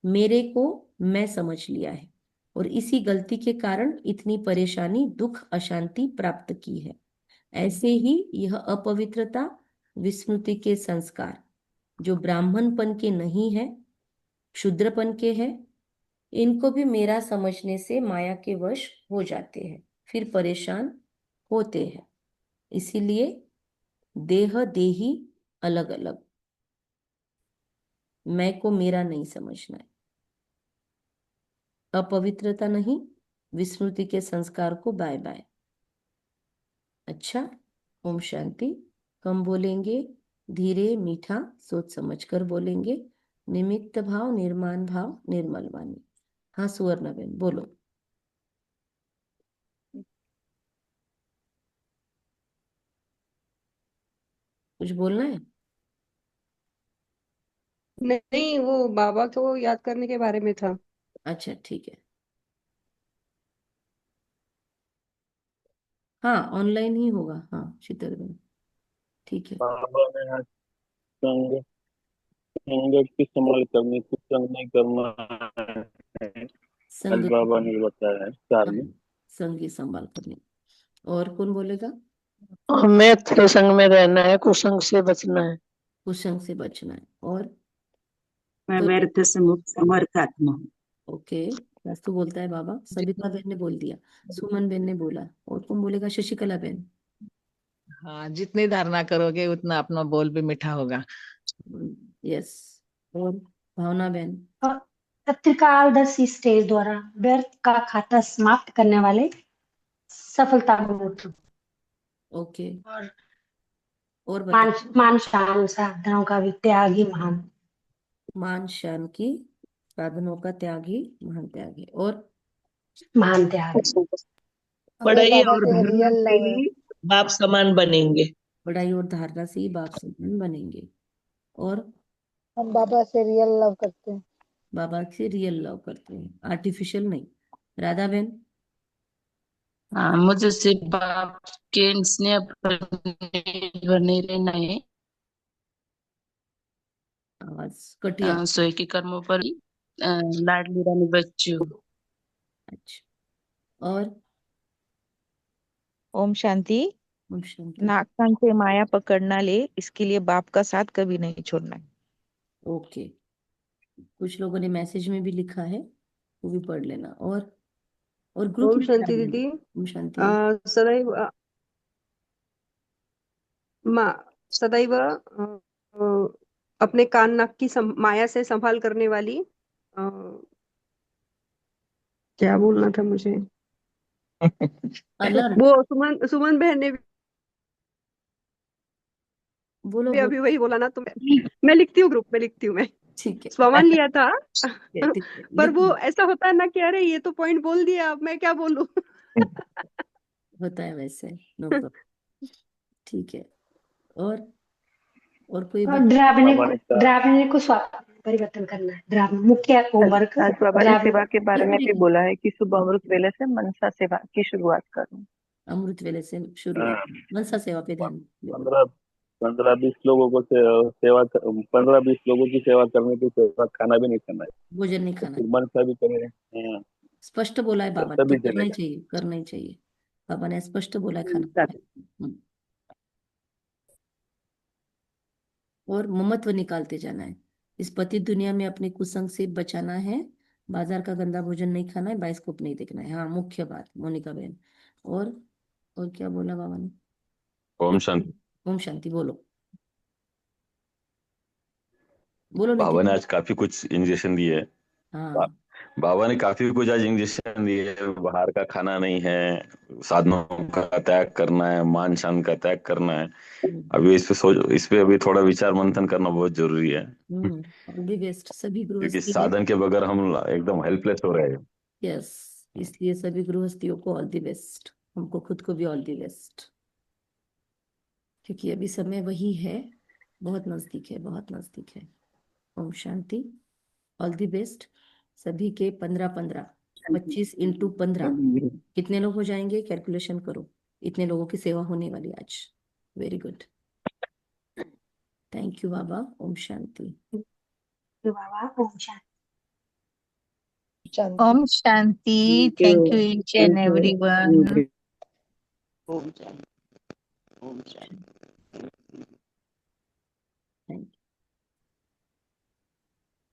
मेरे को मैं समझ लिया है और इसी गलती के कारण इतनी परेशानी, दुख, अशांति प्राप्त की है। ऐसे ही यह अपवित्रता, विस्मृति के संस्कार जो ब्राह्मणपन के नहीं है, क्षुद्रपन के हैं, इनको भी मेरा समझने से माया के वश हो जाते हैं, फिर परेशान होते हैं। इसीलिए देह देही अलग अलग, मैं को मेरा नहीं समझना है। अपवित्रता नहीं, विस्मृति के संस्कार को बाय बाय। अच्छा, ओम शांति। कम बोलेंगे, धीरे मीठा सोच समझ कर बोलेंगे। निमित्त भाव, निर्माण भाव, निर्मल वाणी। हाँ सुवर्ण बेन, बोलो। कुछ बोलना है? नहीं, वो बाबा को याद करने के बारे में था। अच्छा ठीक है। हाँ ऑनलाइन ही होगा। हाँ शीतल बेन, ठीक है। बाबा ने आज संग संगत की संभाल करनी, कुछ संग नहीं करना है। आज संग बाबा ने बताया है चार हाँ, में। संगी संभाल करनी। और कौन बोलेगा? हमें अच्छे संग में रहना है, कुसंग से बचना है। कुसंग से बचना है। और मैं कोई? व्यर्थ से मुक्त समर्थ आत्मा हूँ। ओके, वास्तु बोलता है बाबा। सबिता बहन ने बोल दिया, सुमन बहन ने बोला, और कौन बोलेगा? शशिकला बहन। हाँ, जितनी धारणा करोगे उतना अपना बोल भी मीठा होगा। यस। और भावना बहन। त्रिकालदर्शी स्टेज द्वारा व्यर्थ का खाता समाप्त करने वाले सफलता मूर्त। ओके, और और मान बताओ। मान शान साधनों का भी त्याग ही महान। मान शान की साधनों का त्याग ही महान त्याग है। और महान त्याग। हमें पढ़ाई बाबा और से धर्म रियल से लव है। ही बाप समान बनेंगे। पढ़ाई और धारणा से ही बाप समान बनेंगे। और हम बाबा से रियल लव करते हैं। बाबा से रियल लव करते हैं, आर्टिफिशियल नहीं। राधा बहन। हाँ, मुझे सिर्फ बाप के स्नेह पर बने रहना है। आवाज कटिया। सोए के कर्मों पर ही लाडली रानी बच्चू। अच्छा। और ओम शांति। ओम शांति। नागकान से माया पकड़ना ले, इसके लिए बाप का साथ कभी नहीं छोड़ना है। ओके, कुछ लोगों ने मैसेज में भी लिखा है, वो भी पढ़ लेना। और ग्रुप ओम में शांति डाल दीदी। देना। ओम शांति। सदैव सदैव अपने कान नाक की माया से संभाल करने वाली क्या बोलना था मुझे। अलर्ट। वो सुमन सुमन बहन ने बोलो भी बोलो। अभी वही बोला ना, तो मैं लिखती हूँ, ग्रुप में लिखती हूँ मैं। ठीक है। स्वमान लिया था ठीक है, पर लिख वो लो। ऐसा होता है ना कि अरे ये तो पॉइंट बोल दिया, अब मैं क्या बोलूं। होता है वैसे, नो प्रॉब्लम। ठीक है। और कोई और बात? ड्रावने को परिवर्तन करना है। ड्रावने मुख्य होमवर्क आज बाबा ने सेवा के बारे में भी ड्रावने बोला है कि सुबह अमृत वेले से मनसा सेवा की शुरुआत करूं। अमृत वेले से शुरुआत, मनसा सेवा पे ध्यान दो। 15-20 लोगों को सेवा 15-20 लोगों की सेवा करने के सेवा खाना भी नहीं खाना है, भोजन नहीं तो खाना फिर है। मनसा भी करें। हाँ, स्पष्ट बोला है बाबा ने, तो तभी करना ही चलेगा। चाहिए, करना ही चाहिए। बाबा ने स्पष्ट बोला है खाना। और ममत्व निकालते जाना है। इस पति दुनिया में अपने कुसंग से बचाना है। बाजार का गंदा भोजन नहीं खाना है, बाइस्कोप नहीं देखना है। हाँ, मुख्य बात मोनिका बहन। और क्या बोला बाबा ने? ओम शांति। ओम शांति। बोलो बोलो बाबा नितिन। ने आज काफी कुछ इंजेक्शन दिए है। हाँ। बाबा ने काफी कुछ आज इंजेक्शन दिए है। बाहर का खाना नहीं है, साधनों का त्याग करना है, मान शान का त्याग करना है। अभी इस पे अभी थोड़ा विचार मंथन करना बहुत जरूरी है, ऑल दी बेस्ट सभी क्योंकि गृहस्थी है। साधन के बगैर हम एकदम हेल्पलेस हो रहे हैं। यस, इसलिए सभी गृहस्थियों को ऑल दी बेस्ट, हमको खुद को भी ऑल दी बेस्ट, क्योंकि अभी समय वही है, बहुत नजदीक है, बहुत नजदीक है। Om Shanti. All the best सभी के। 15-15 25 × 15 कितने लोग हो जाएंगे? कैलकुलेशन करो। इतने लोगों की सेवा होने वाली आज। Very good, thank you Baba. ओम शांति। बाबा ओम शांति। ओम शांति। Thank you each and everyone. ओम शांति। ओम शांति।